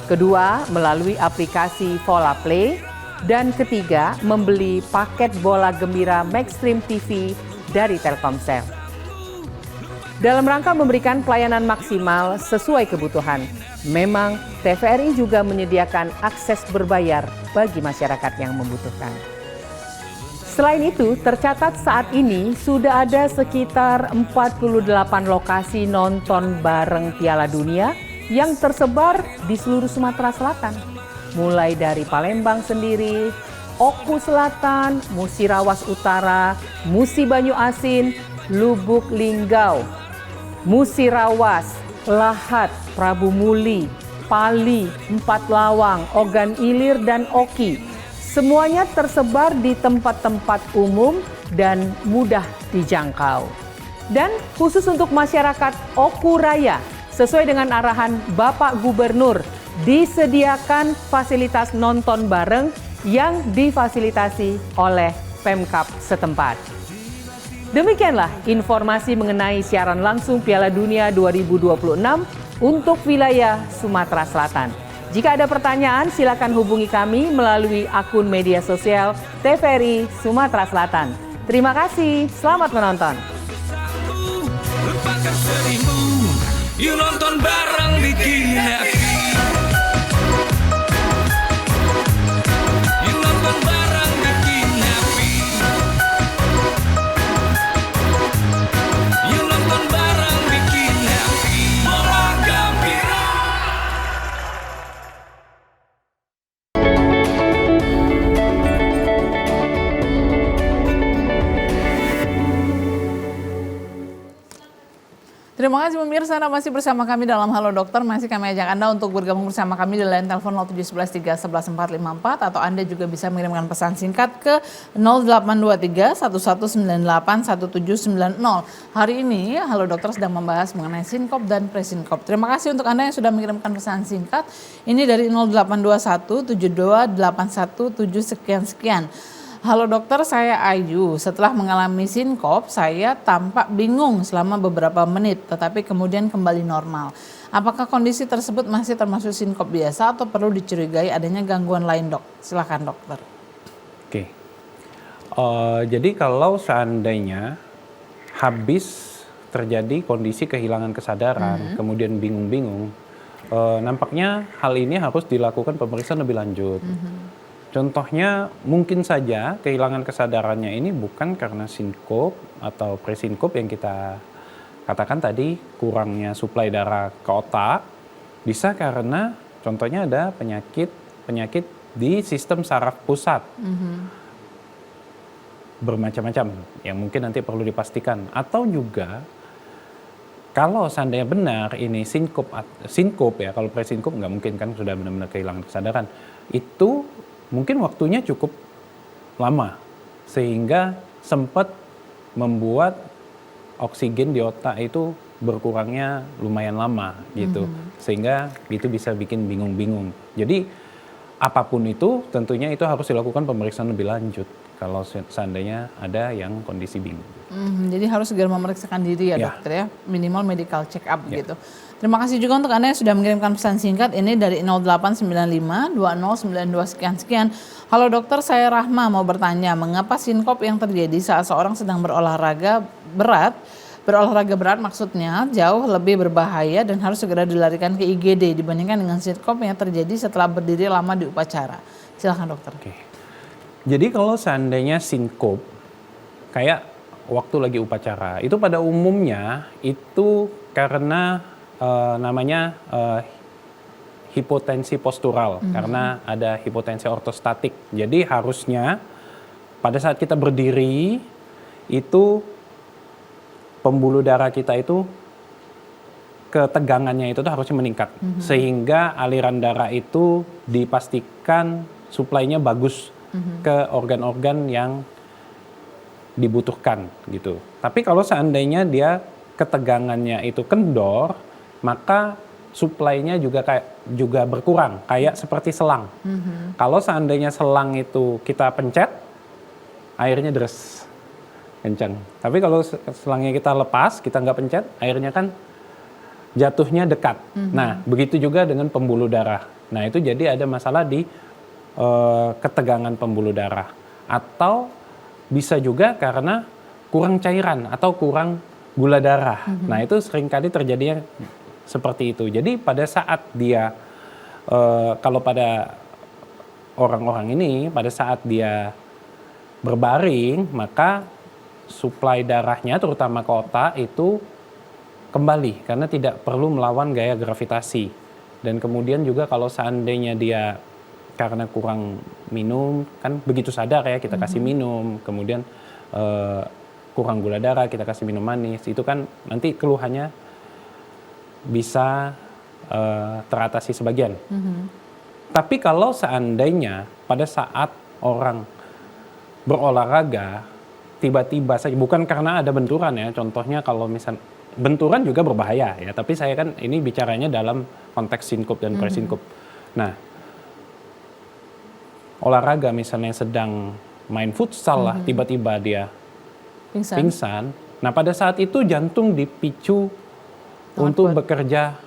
Kedua, melalui aplikasi Vola Play. Dan ketiga, membeli paket bola gembira Maxstream TV dari Telkomsel. Dalam rangka memberikan pelayanan maksimal sesuai kebutuhan, memang TVRI juga menyediakan akses berbayar bagi masyarakat yang membutuhkan. Selain itu, tercatat saat ini sudah ada sekitar 48 lokasi nonton bareng Piala Dunia yang tersebar di seluruh Sumatera Selatan. Mulai dari Palembang sendiri, Oku Selatan, Musirawas Utara, Musi Banyu Asin, Lubuk Linggau, Musirawas, Lahat, Prabu Muli, Pali, Empat Lawang, Ogan Ilir, dan Oki. Semuanya tersebar di tempat-tempat umum dan mudah dijangkau. Dan khusus untuk masyarakat Oku Raya, sesuai dengan arahan Bapak Gubernur, disediakan fasilitas nonton bareng yang difasilitasi oleh Pemkab setempat. Demikianlah informasi mengenai siaran langsung Piala Dunia 2026 untuk wilayah Sumatera Selatan. Jika ada pertanyaan, silakan hubungi kami melalui akun media sosial TVRI Sumatera Selatan. Terima kasih, selamat menonton. Lupakan seribu, yuk nonton bareng bikin happy. Yuk nonton bareng bikin happy. Yuk nonton bareng bikin happy. Bola gembira. Terima kasih pemirsa, Anda masih bersama kami dalam Halo Dokter. Masih kami ajak Anda untuk bergabung bersama kami di line telepon 0711 311 454 atau Anda juga bisa mengirimkan pesan singkat ke 0823 1198 1790. Hari ini Halo Dokter sedang membahas mengenai sinkop dan presinkop. Terima kasih untuk Anda yang sudah mengirimkan pesan singkat. Ini dari 0821 7281 sekian-sekian. Halo dokter, saya Ayu. Setelah mengalami sinkop, saya tampak bingung selama beberapa menit, tetapi kemudian kembali normal. Apakah kondisi tersebut masih termasuk sinkop biasa atau perlu dicurigai adanya gangguan lain, dok? Silakan dokter. Oke. Jadi kalau seandainya habis terjadi kondisi kehilangan kesadaran, kemudian bingung-bingung, nampaknya hal ini harus dilakukan pemeriksaan lebih lanjut. Contohnya mungkin saja kehilangan kesadarannya ini bukan karena sinkop atau presinkop yang kita katakan tadi, kurangnya suplai darah ke otak, bisa karena contohnya ada penyakit di sistem saraf pusat. Bermacam-macam yang mungkin nanti perlu dipastikan, atau juga kalau seandainya benar ini sinkop ya, kalau presinkop nggak mungkin kan, sudah benar-benar kehilangan kesadaran, itu mungkin waktunya cukup lama sehingga sempat membuat oksigen di otak itu berkurangnya lumayan lama gitu, sehingga itu bisa bikin bingung-bingung. Jadi apapun itu tentunya itu harus dilakukan pemeriksaan lebih lanjut kalau seandainya ada yang kondisi bingung. Jadi harus segera memeriksakan diri ya dokter ya, minimal medical check up gitu. Terima kasih juga untuk Anda yang sudah mengirimkan pesan singkat ini dari 0895 2092 sekian-sekian. Halo dokter, saya Rahma mau bertanya, mengapa sinkop yang terjadi saat seorang sedang berolahraga berat maksudnya jauh lebih berbahaya dan harus segera dilarikan ke IGD dibandingkan dengan sinkop yang terjadi setelah berdiri lama di upacara. Silakan dokter. Oke. Jadi kalau seandainya sinkop kayak waktu lagi upacara, itu pada umumnya itu karena namanya hipotensi postural, karena ada hipotensi ortostatik. Jadi harusnya pada saat kita berdiri itu pembuluh darah kita itu ketegangannya itu tuh harusnya meningkat sehingga aliran darah itu dipastikan suplainya bagus ke organ-organ yang dibutuhkan gitu. Tapi kalau seandainya dia ketegangannya itu kendor, maka suplainya juga berkurang, kayak seperti selang. Kalau seandainya selang itu kita pencet, airnya deres, kencang. Tapi kalau selangnya kita lepas, kita nggak pencet, airnya kan jatuhnya dekat. Nah, begitu juga dengan pembuluh darah. Nah, itu jadi ada masalah di ketegangan pembuluh darah. Atau bisa juga karena kurang cairan atau kurang gula darah. Nah, itu seringkali terjadinya seperti itu. Jadi pada saat dia, kalau pada orang-orang ini, pada saat dia berbaring, maka suplai darahnya terutama ke otak itu kembali karena tidak perlu melawan gaya gravitasi. Dan kemudian juga kalau seandainya dia karena kurang minum, kan begitu sadar ya kita kasih minum, kemudian kurang gula darah kita kasih minum manis, itu kan nanti keluhannya bisa teratasi sebagian. Tapi kalau seandainya pada saat orang berolahraga tiba-tiba saja, bukan karena ada benturan ya, contohnya kalau misal benturan juga berbahaya ya, tapi saya kan ini bicaranya dalam konteks sinkop dan presinkop. Nah, olahraga misalnya sedang main futsal lah, tiba-tiba dia pingsan. Nah, pada saat itu jantung dipicu untuk bekerja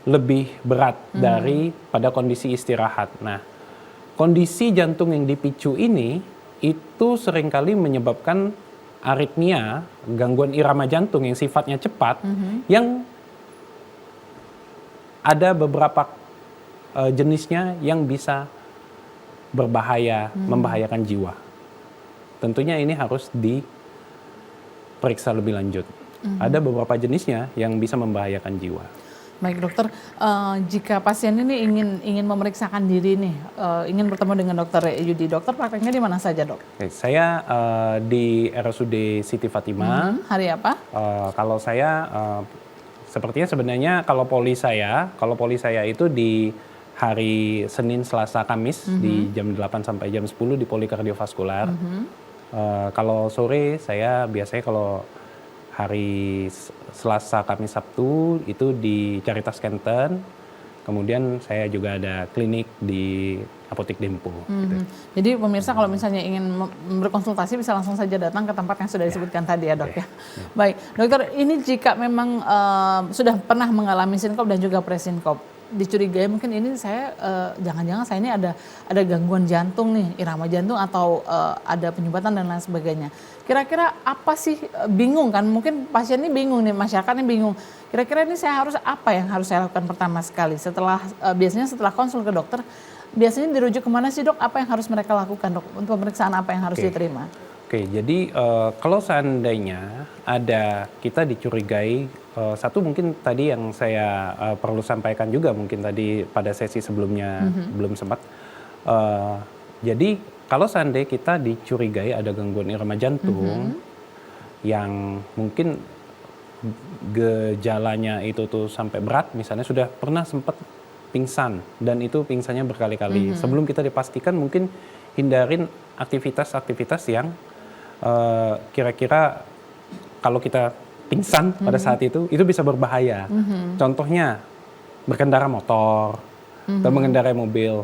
lebih berat dari pada kondisi istirahat. Nah, kondisi jantung yang dipicu ini itu seringkali menyebabkan aritmia, gangguan irama jantung yang sifatnya cepat, yang ada beberapa jenisnya yang bisa berbahaya, membahayakan jiwa. Tentunya ini harus diperiksa lebih lanjut. Ada beberapa jenisnya yang bisa membahayakan jiwa. Baik dokter, jika pasien ini ingin memeriksakan diri nih, ingin bertemu dengan dokter Yudi, dokter prakteknya di mana saja dok? Oke, saya di RSUD Siti Fatimah. Hari apa? Kalau saya sepertinya sebenarnya kalau poli saya itu di hari Senin, Selasa, Kamis di jam 8 sampai jam 10 di poli kardiovaskular. Kalau sore saya biasanya kalau hari Selasa, Kamis, Sabtu itu di Caritas Kenten. Kemudian saya juga ada klinik di Apotek Dempo. Gitu. Jadi pemirsa kalau misalnya ingin berkonsultasi bisa langsung saja datang ke tempat yang sudah disebutkan tadi ya dok ya. Baik dokter, ini jika memang sudah pernah mengalami sinkop dan juga presinkop, dicurigai mungkin ini saya jangan-jangan saya ini ada gangguan jantung nih, irama jantung atau ada penyumbatan dan lain sebagainya. Kira-kira apa sih, bingung kan, mungkin pasien ini bingung nih, masyarakat ini bingung. Kira-kira ini saya apa yang harus saya lakukan pertama sekali setelah biasanya setelah konsul ke dokter, biasanya dirujuk kemana sih dok? Apa yang harus mereka lakukan dok? Untuk pemeriksaan apa yang harus diterima? Oke, jadi kalau seandainya ada kita dicurigai, satu mungkin tadi yang saya perlu sampaikan juga mungkin tadi pada sesi sebelumnya belum sempat. Jadi kalau seandainya kita dicurigai ada gangguan irama jantung yang mungkin gejalanya itu tuh sampai berat, misalnya sudah pernah sempat pingsan dan itu pingsannya berkali-kali. Sebelum kita dipastikan mungkin hindarin aktivitas-aktivitas yang kira-kira kalau kita pingsan pada saat itu bisa berbahaya. Contohnya berkendara motor atau mengendarai mobil.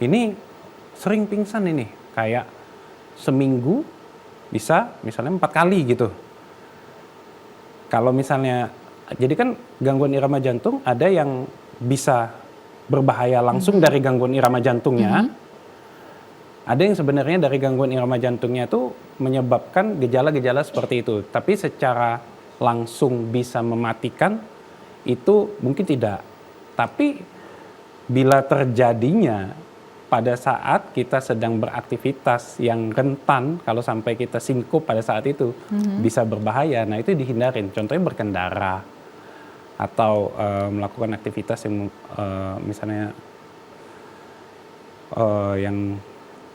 Ini sering pingsan ini, kayak seminggu bisa misalnya 4 kali gitu. Kalau misalnya, jadi kan gangguan irama jantung ada yang bisa berbahaya langsung dari gangguan irama jantungnya. Ada yang sebenarnya dari gangguan irama jantungnya itu menyebabkan gejala-gejala seperti itu. Tapi secara langsung bisa mematikan itu mungkin tidak. Tapi bila terjadinya pada saat kita sedang beraktivitas yang rentan, kalau sampai kita sinkop pada saat itu bisa berbahaya. Nah itu dihindarin. Contohnya berkendara atau melakukan aktivitas yang misalnya yang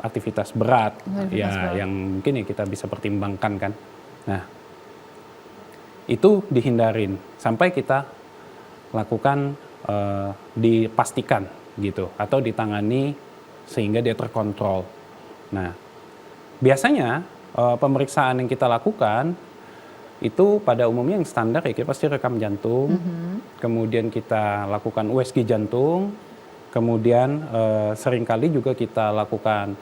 aktivitas berat, Aktivitas berat. yang mungkin ya kita bisa pertimbangkan kan. Nah, itu dihindarin sampai kita lakukan dipastikan gitu atau ditangani sehingga dia terkontrol. Nah, biasanya pemeriksaan yang kita lakukan itu pada umumnya yang standar ya kita pasti rekam jantung, kemudian kita lakukan USG jantung, kemudian seringkali juga kita lakukan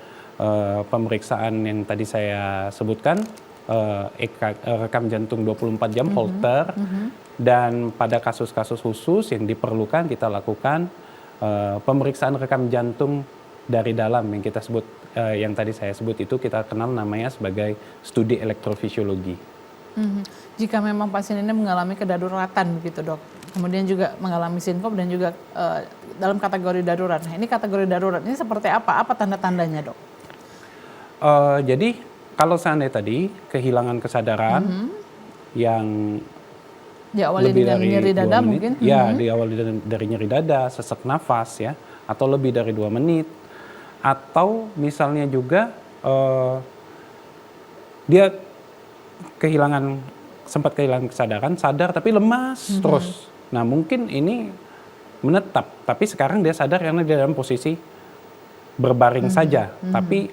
pemeriksaan yang tadi saya sebutkan, rekam jantung 24 jam Holter, dan pada kasus-kasus khusus yang diperlukan kita lakukan pemeriksaan rekam jantung dari dalam yang kita sebut, yang tadi saya sebut itu kita kenal namanya sebagai studi elektrofisiologi. Jika memang pasien ini mengalami kedaruratan begitu dok, kemudian juga mengalami sinkop dan juga dalam kategori darurat. Nah ini kategori darurat ini seperti apa? Apa tanda-tandanya dok? Jadi kalau seandainya tadi kehilangan kesadaran yang Diawali lebih dengan dari nyeri 2 dada menit, mungkin? ya diawali dari nyeri dada, sesak nafas ya, atau lebih dari 2 menit, atau misalnya juga dia sempat kehilangan kesadaran, sadar tapi lemas terus. Nah mungkin ini menetap, tapi sekarang dia sadar karena dia dalam posisi berbaring saja, tapi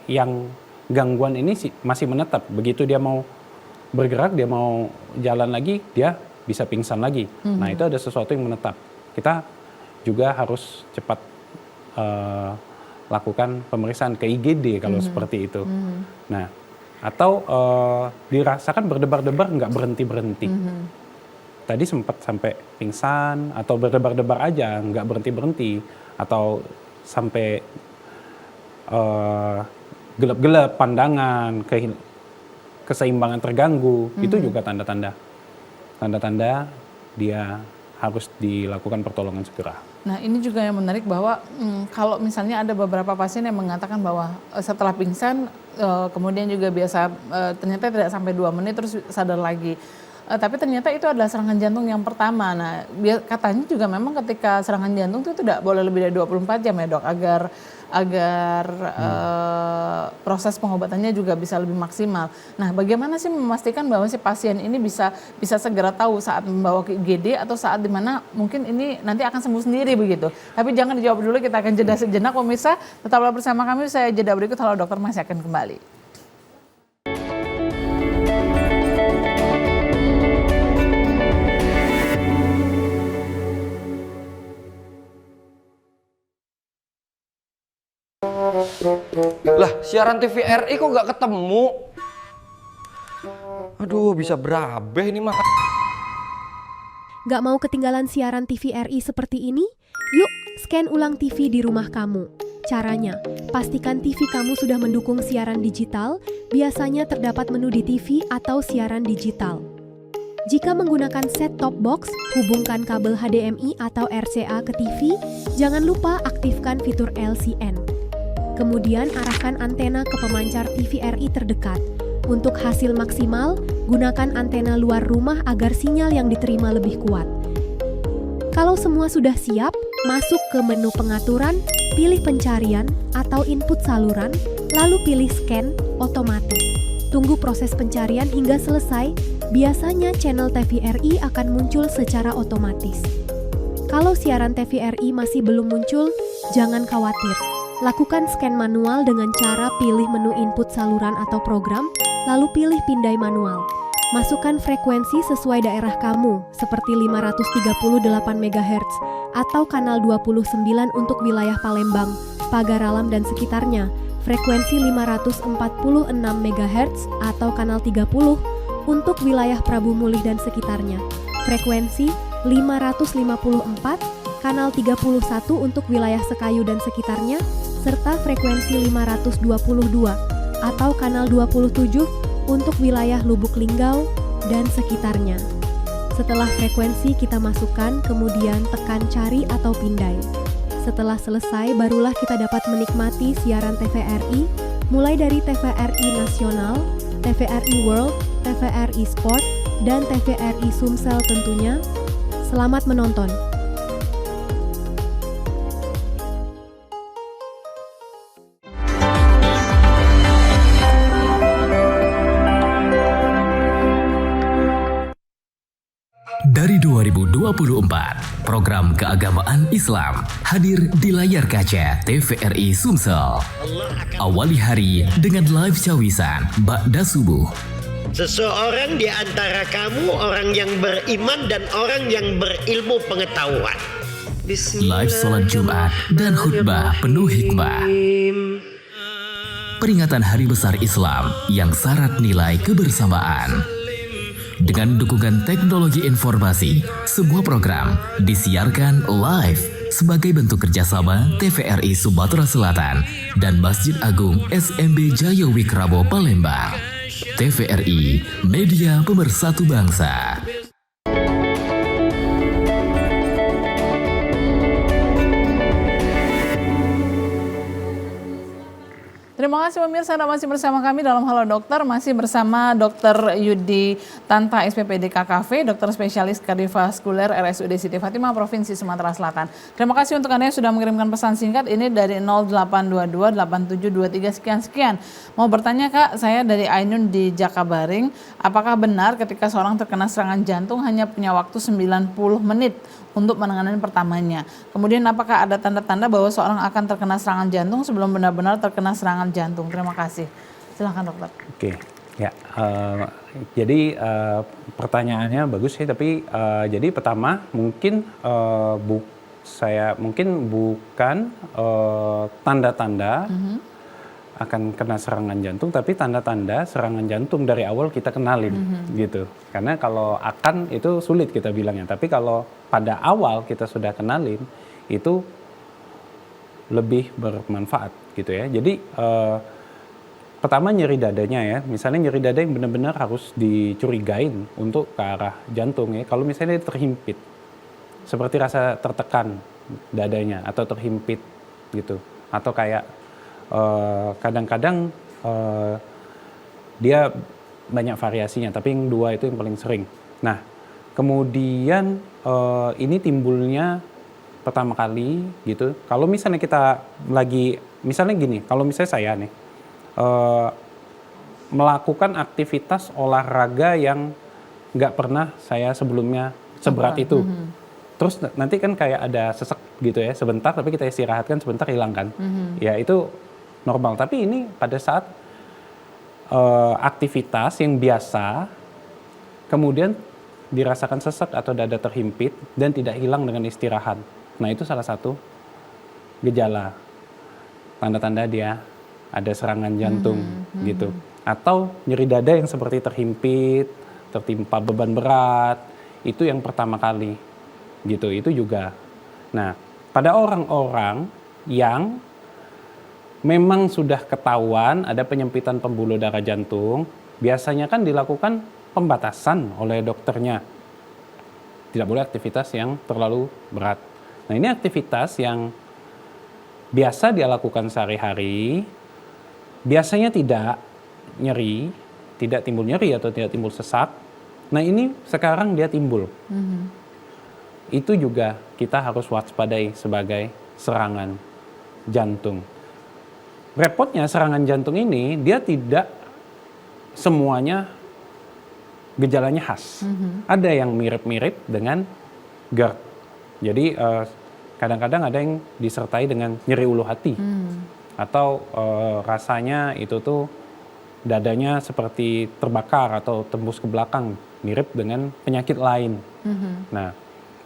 yang gangguan ini masih menetap. Begitu dia mau bergerak, dia mau jalan lagi, dia bisa pingsan lagi. Nah itu ada sesuatu yang menetap. Kita juga harus cepat lakukan pemeriksaan ke IGD kalau seperti itu. Nah atau dirasakan berdebar-debar nggak berhenti-berhenti. Tadi sempat sampai pingsan atau berdebar-debar aja nggak berhenti-berhenti, atau sampai gelap-gelap pandangan, keseimbangan terganggu, itu juga tanda-tanda dia harus dilakukan pertolongan segera. Nah ini juga yang menarik bahwa kalau misalnya ada beberapa pasien yang mengatakan bahwa setelah pingsan kemudian juga biasa ternyata tidak sampai 2 menit terus sadar lagi. Tapi ternyata itu adalah serangan jantung yang pertama. Nah katanya juga memang ketika serangan jantung itu tidak boleh lebih dari 24 jam ya dok, agar proses pengobatannya juga bisa lebih maksimal. Nah, bagaimana sih memastikan bahwa si pasien ini bisa segera tahu saat membawa ke IGD atau saat dimana mungkin ini nanti akan sembuh sendiri begitu. Tapi jangan dijawab dulu, kita akan jeda sejenak pemirsa. Tetaplah bersama kami, saya jeda berikut. Halo dokter, masih akan kembali. Lah, siaran TVRI kok nggak ketemu? Aduh, bisa berabe ini mah. Gak mau ketinggalan siaran TVRI seperti ini? Yuk, scan ulang TV di rumah kamu. Caranya, pastikan TV kamu sudah mendukung siaran digital, biasanya terdapat menu di TV atau siaran digital. Jika menggunakan set-top box, hubungkan kabel HDMI atau RCA ke TV, jangan lupa aktifkan fitur LCN. Kemudian arahkan antena ke pemancar TVRI terdekat. Untuk hasil maksimal, gunakan antena luar rumah agar sinyal yang diterima lebih kuat. Kalau semua sudah siap, masuk ke menu pengaturan, pilih pencarian atau input saluran, lalu pilih scan otomatis. Tunggu proses pencarian hingga selesai, biasanya channel TVRI akan muncul secara otomatis. Kalau siaran TVRI masih belum muncul, jangan khawatir. Lakukan scan manual dengan cara pilih menu input saluran atau program, lalu pilih pindai manual. Masukkan frekuensi sesuai daerah kamu, seperti 538 MHz atau kanal 29 untuk wilayah Palembang, Pagaralam dan sekitarnya, frekuensi 546 MHz atau kanal 30 untuk wilayah Prabu Mulih dan sekitarnya, frekuensi 554, kanal 31 untuk wilayah Sekayu dan sekitarnya, serta frekuensi 522 atau kanal 27 untuk wilayah Lubuk Linggau dan sekitarnya. Setelah frekuensi kita masukkan, kemudian tekan cari atau pindai. Setelah selesai, barulah kita dapat menikmati siaran TVRI, mulai dari TVRI Nasional, TVRI World, TVRI Sport, dan TVRI Sumsel tentunya. Selamat menonton! Hari 2024, program keagamaan Islam hadir di layar kaca TVRI Sumsel. Awali hari dengan live cawisan Ba'da Subuh. Seseorang di antara kamu orang yang beriman dan orang yang berilmu pengetahuan. Live sholat Jumat dan khutbah penuh hikmah. Peringatan Hari Besar Islam yang syarat nilai kebersamaan. Dengan dukungan teknologi informasi, semua program disiarkan live sebagai bentuk kerjasama TVRI Sumatera Selatan dan Masjid Agung SMB Jaya Wikrabo Palembang. TVRI, media pemersatu bangsa. Terima kasih pemirsa, Anda masih bersama kami dalam Halo Dokter, masih bersama Dr. Yudi Tanta, SPPD KKV, dokter spesialis kardiovaskuler RSUD Siti Fatimah, Provinsi Sumatera Selatan. Terima kasih untuk Anda yang sudah mengirimkan pesan singkat, ini dari 0822 8723 sekian. Mau bertanya Kak, saya dari Ainun di Jakabaring, apakah benar ketika seorang terkena serangan jantung hanya punya waktu 90 menit untuk penanganan pertamanya? Kemudian apakah ada tanda-tanda bahwa seorang akan terkena serangan jantung sebelum benar-benar terkena serangan jantung? Terima kasih. Silakan dokter. Oke, ya. Jadi pertanyaannya bagus sih, tapi jadi pertama mungkin mungkin bukan tanda-tanda akan kena serangan jantung, tapi tanda-tanda serangan jantung dari awal kita kenalin gitu. Karena kalau akan itu sulit kita bilangnya, tapi kalau pada awal kita sudah kenalin itu lebih bermanfaat gitu ya. Jadi pertama nyeri dadanya ya, misalnya nyeri dada yang benar-benar harus dicurigain untuk ke arah jantung ya. Kalau misalnya dia terhimpit, seperti rasa tertekan dadanya atau terhimpit gitu, atau kayak kadang-kadang dia banyak variasinya, tapi yang dua itu yang paling sering. Nah, kemudian ini timbulnya pertama kali gitu. Kalau misalnya kita lagi, misalnya gini, kalau misalnya saya nih melakukan aktivitas olahraga yang nggak pernah saya sebelumnya seberat itu. Terus nanti kan kayak ada sesek gitu ya, sebentar, tapi kita istirahatkan sebentar, hilang kan. Ya itu normal, tapi ini pada saat aktivitas yang biasa, kemudian dirasakan sesek atau dada terhimpit dan tidak hilang dengan istirahat. Nah itu salah satu gejala, tanda-tanda dia ada serangan jantung gitu. Atau nyeri dada yang seperti terhimpit, tertimpa beban berat, itu yang pertama kali gitu, itu juga. Nah pada orang-orang yang memang sudah ketahuan ada penyempitan pembuluh darah jantung, biasanya kan dilakukan pembatasan oleh dokternya. Tidak boleh aktivitas yang terlalu berat. Nah ini aktivitas yang biasa dia lakukan sehari-hari, biasanya tidak nyeri, tidak timbul nyeri atau tidak timbul sesak. Nah ini sekarang dia timbul. Itu juga kita harus waspadai sebagai serangan jantung. Repotnya serangan jantung ini dia tidak semuanya gejalanya khas. Ada yang mirip-mirip dengan GERD. Jadi kadang-kadang ada yang disertai dengan nyeri ulu hati. Atau rasanya itu tuh dadanya seperti terbakar atau tembus ke belakang, mirip dengan penyakit lain. Nah,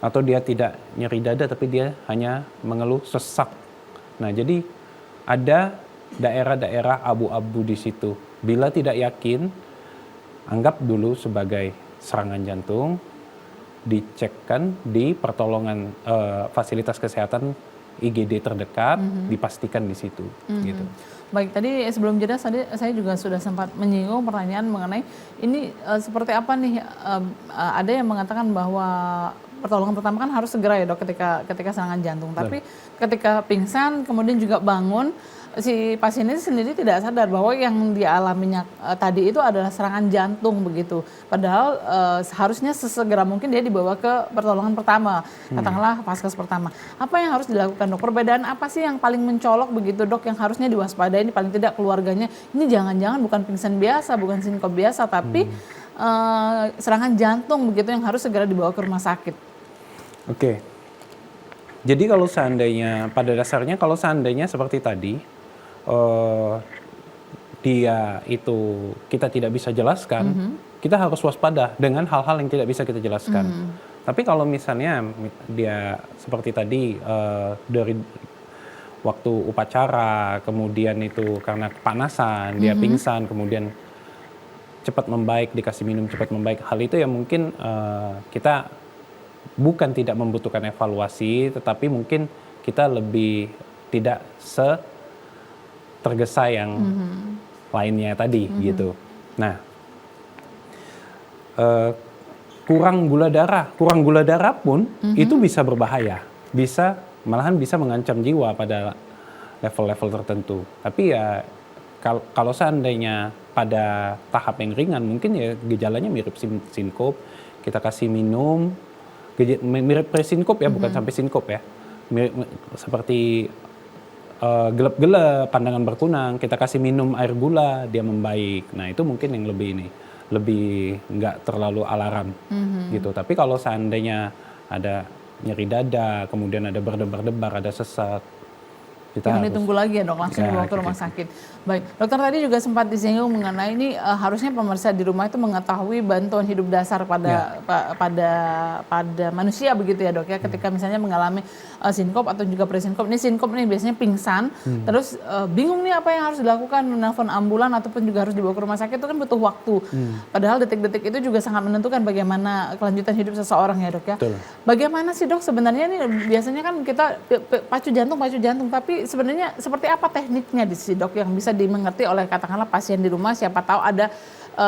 atau dia tidak nyeri dada tapi dia hanya mengeluh sesak. Nah, jadi ada daerah-daerah abu-abu di situ. Bila tidak yakin, anggap dulu sebagai serangan jantung, dicekkan di pertolongan fasilitas kesehatan IGD terdekat, dipastikan di situ. Gitu. Baik, tadi sebelum jeda saya juga sudah sempat menyinggung pertanyaan mengenai ini seperti apa nih, ada yang mengatakan bahwa pertolongan pertama kan harus segera ya dok ketika serangan jantung, tapi ketika pingsan kemudian juga bangun, si pasien ini sendiri tidak sadar bahwa yang dialaminya tadi itu adalah serangan jantung begitu. Padahal seharusnya sesegera mungkin dia dibawa ke pertolongan pertama, katakanlah vaskes pertama. Apa yang harus dilakukan dok? Perbedaan apa sih yang paling mencolok begitu dok yang harusnya diwaspadai? Ini paling tidak keluarganya, ini jangan-jangan bukan pingsan biasa, bukan sinkop biasa, tapi serangan jantung begitu yang harus segera dibawa ke rumah sakit. Oke. Jadi kalau seandainya, pada dasarnya kalau seandainya seperti tadi, dia itu kita tidak bisa jelaskan, kita harus waspada dengan hal-hal yang tidak bisa kita jelaskan. Tapi kalau misalnya dia seperti tadi dari waktu upacara, kemudian itu karena kepanasan, dia pingsan, kemudian cepat membaik, dikasih minum cepat membaik, hal itu yang mungkin kita bukan tidak membutuhkan evaluasi, tetapi mungkin kita lebih tidak tergesa yang lainnya tadi gitu. Nah, kurang gula darah pun itu bisa berbahaya, malahan bisa mengancam jiwa pada level-level tertentu. Tapi ya kalau seandainya pada tahap yang ringan, mungkin ya gejalanya mirip sinkop, kita kasih minum, mirip presinkop ya, bukan sampai sinkop ya, mirip seperti gelap-gelap, pandangan berkunang, kita kasih minum air gula, dia membaik. Nah itu mungkin yang lebih nggak terlalu alarm gitu. Tapi kalau seandainya ada nyeri dada, kemudian ada berdebar-debar, ada sesak, kita jangan harus ditunggu lagi ya dok, langsung dibawa ke rumah sakit. Baik, dokter tadi juga sempat disinggung mengenai ini harusnya pemirsa di rumah itu mengetahui bantuan hidup dasar pada manusia begitu ya dok ya, ketika misalnya mengalami sinkop atau juga presinkop. Ini sinkop nih biasanya pingsan, terus bingung nih apa yang harus dilakukan, menelpon ambulan ataupun juga harus dibawa ke rumah sakit, itu kan butuh waktu. Padahal detik-detik itu juga sangat menentukan bagaimana kelanjutan hidup seseorang ya dok ya. Betul. Bagaimana sih dok sebenarnya nih, biasanya kan kita pacu jantung, tapi sebenarnya seperti apa tekniknya di sini dok yang bisa dimengerti oleh katakanlah pasien di rumah, siapa tahu ada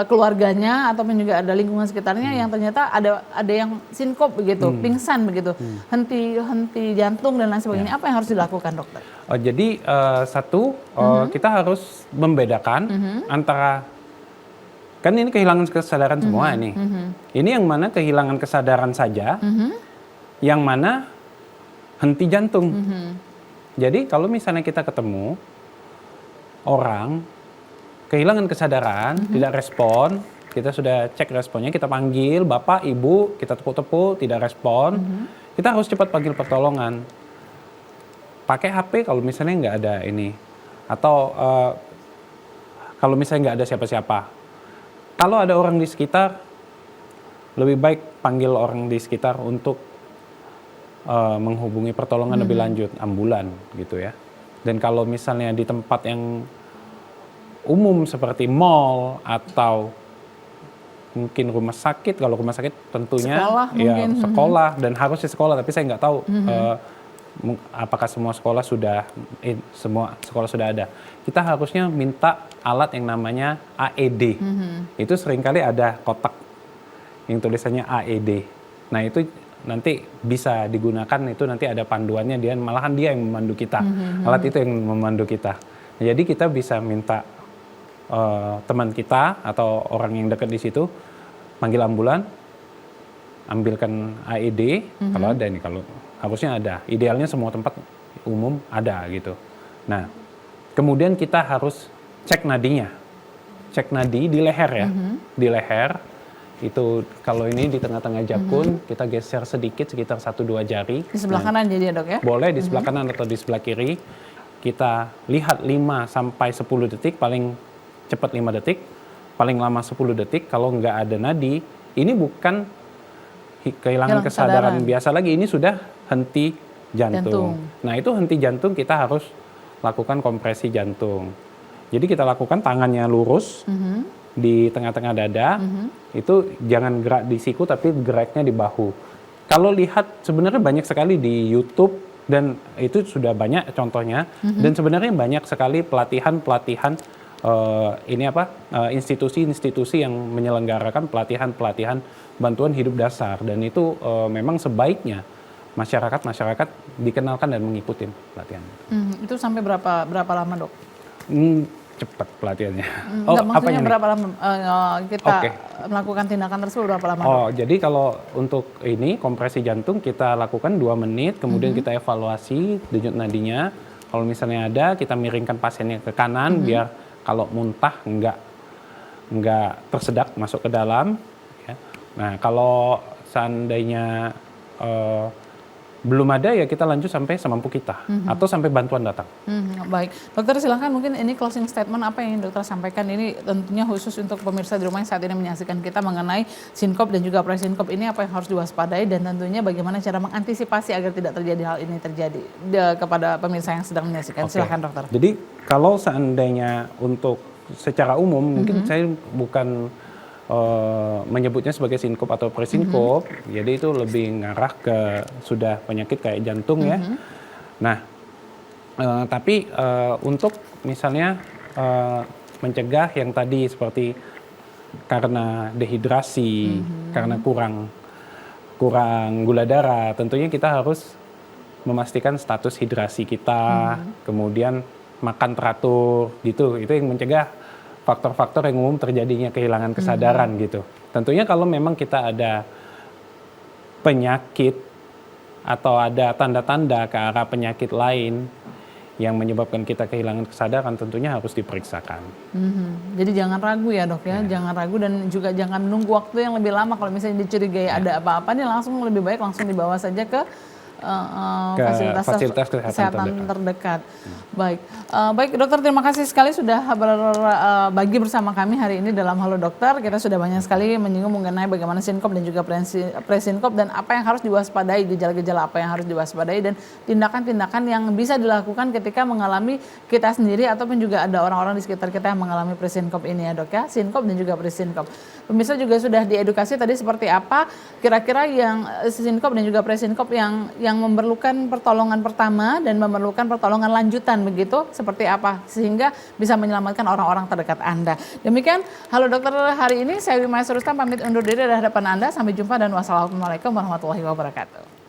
keluarganya ataupun juga ada lingkungan sekitarnya yang ternyata ada yang sinkop begitu, pingsan begitu, henti jantung dan lain sebagainya. Apa yang harus dilakukan dokter? Jadi kita harus membedakan antara, kan ini kehilangan kesadaran semua nih. Ini yang mana kehilangan kesadaran saja, yang mana henti jantung. Jadi kalau misalnya kita ketemu orang kehilangan kesadaran, tidak respon, kita sudah cek responnya, kita panggil bapak, ibu, kita tepuk-tepuk, tidak respon, kita harus cepat panggil pertolongan. Pakai HP kalau misalnya nggak ada ini, atau kalau misalnya nggak ada siapa-siapa. Kalau ada orang di sekitar, lebih baik panggil orang di sekitar untuk menghubungi pertolongan lebih lanjut, ambulan gitu ya. Dan kalau misalnya di tempat yang umum seperti mall atau mungkin rumah sakit, kalau rumah sakit tentunya sekolah, ya mungkin. sekolah, dan harusnya sekolah, tapi saya nggak tahu apakah semua sekolah sudah ada. Kita harusnya minta alat yang namanya AED. Itu seringkali ada kotak yang tulisannya AED. Nah itu nanti bisa digunakan, itu nanti ada panduannya, malahan dia yang memandu kita, alat itu yang memandu kita. Jadi kita bisa minta teman kita atau orang yang dekat di situ panggil ambulan, ambilkan AED kalau ada nih, kalau harusnya ada, idealnya semua tempat umum ada gitu. Nah kemudian kita harus cek nadinya, cek nadi di leher ya, di leher. Itu kalau ini di tengah-tengah jakun, kita geser sedikit sekitar 1-2 jari. Di sebelah kanan jadi ya dok ya? Boleh di sebelah kanan atau di sebelah kiri. Kita lihat 5-10 detik, paling cepat 5 detik, paling lama 10 detik. Kalau nggak ada nadi, ini bukan kehilangan kesadaran biasa lagi, ini sudah henti jantung. Nah itu henti jantung, kita harus lakukan kompresi jantung. Jadi kita lakukan tangannya lurus, di tengah-tengah dada, itu jangan gerak di siku tapi geraknya di bahu. Kalau lihat sebenarnya banyak sekali di YouTube dan itu sudah banyak contohnya, dan sebenarnya banyak sekali pelatihan-pelatihan institusi-institusi yang menyelenggarakan pelatihan-pelatihan bantuan hidup dasar, dan itu memang sebaiknya masyarakat dikenalkan dan mengikuti pelatihan. Itu sampai berapa lama dok? Cepat pelatihannya. Maksudnya berapa lama kita melakukan tindakan tersebut, berapa lama? Jadi kalau untuk ini kompresi jantung kita lakukan 2 menit, kemudian kita evaluasi denyut nadinya. Kalau misalnya ada, kita miringkan pasiennya ke kanan biar kalau muntah nggak tersedak masuk ke dalam. Ya. Nah, kalau seandainya belum ada, ya kita lanjut sampai semampu kita atau sampai bantuan datang. Baik, dokter silahkan mungkin ini closing statement apa yang dokter sampaikan ini tentunya khusus untuk pemirsa di rumah yang saat ini menyaksikan kita mengenai sinkop dan juga presinkop ini, apa yang harus diwaspadai dan tentunya bagaimana cara mengantisipasi agar tidak terjadi hal ini terjadi kepada pemirsa yang sedang menyaksikan. Silahkan dokter. Jadi kalau seandainya untuk secara umum mungkin saya bukan menyebutnya sebagai sinkop atau presinkop, jadi itu lebih ngarah ke sudah penyakit kayak jantung ya. Nah, tapi untuk misalnya mencegah yang tadi seperti karena dehidrasi, karena kurang gula darah, tentunya kita harus memastikan status hidrasi kita, kemudian makan teratur gitu. Itu yang mencegah faktor-faktor yang umum terjadinya kehilangan kesadaran gitu. Tentunya kalau memang kita ada penyakit atau ada tanda-tanda ke arah penyakit lain yang menyebabkan kita kehilangan kesadaran, tentunya harus diperiksakan. Jadi jangan ragu ya dok ya, jangan ragu dan juga jangan menunggu waktu yang lebih lama. Kalau misalnya dicurigai ada apa-apa nih, langsung lebih baik langsung dibawa saja ke fasilitas kesehatan terdekat. Baik, baik dokter, terima kasih sekali sudah berbagi bersama kami hari ini dalam Halo Dokter. Kita sudah banyak sekali menyinggung mengenai bagaimana sinkop dan juga presinkop dan apa yang harus diwaspadai, gejala-gejala apa yang harus diwaspadai dan tindakan-tindakan yang bisa dilakukan ketika mengalami kita sendiri ataupun juga ada orang-orang di sekitar kita yang mengalami presinkop ini ya dok ya, sinkop dan juga presinkop. Pemirsa juga sudah diedukasi tadi seperti apa kira-kira yang sinkop dan juga presinkop yang memerlukan pertolongan pertama dan memerlukan pertolongan lanjutan begitu seperti apa sehingga bisa menyelamatkan orang-orang terdekat Anda. Demikian Halo Dokter hari ini, saya Wima Yasser Rustam pamit undur diri dari hadapan Anda. Sampai jumpa dan wassalamualaikum warahmatullahi wabarakatuh.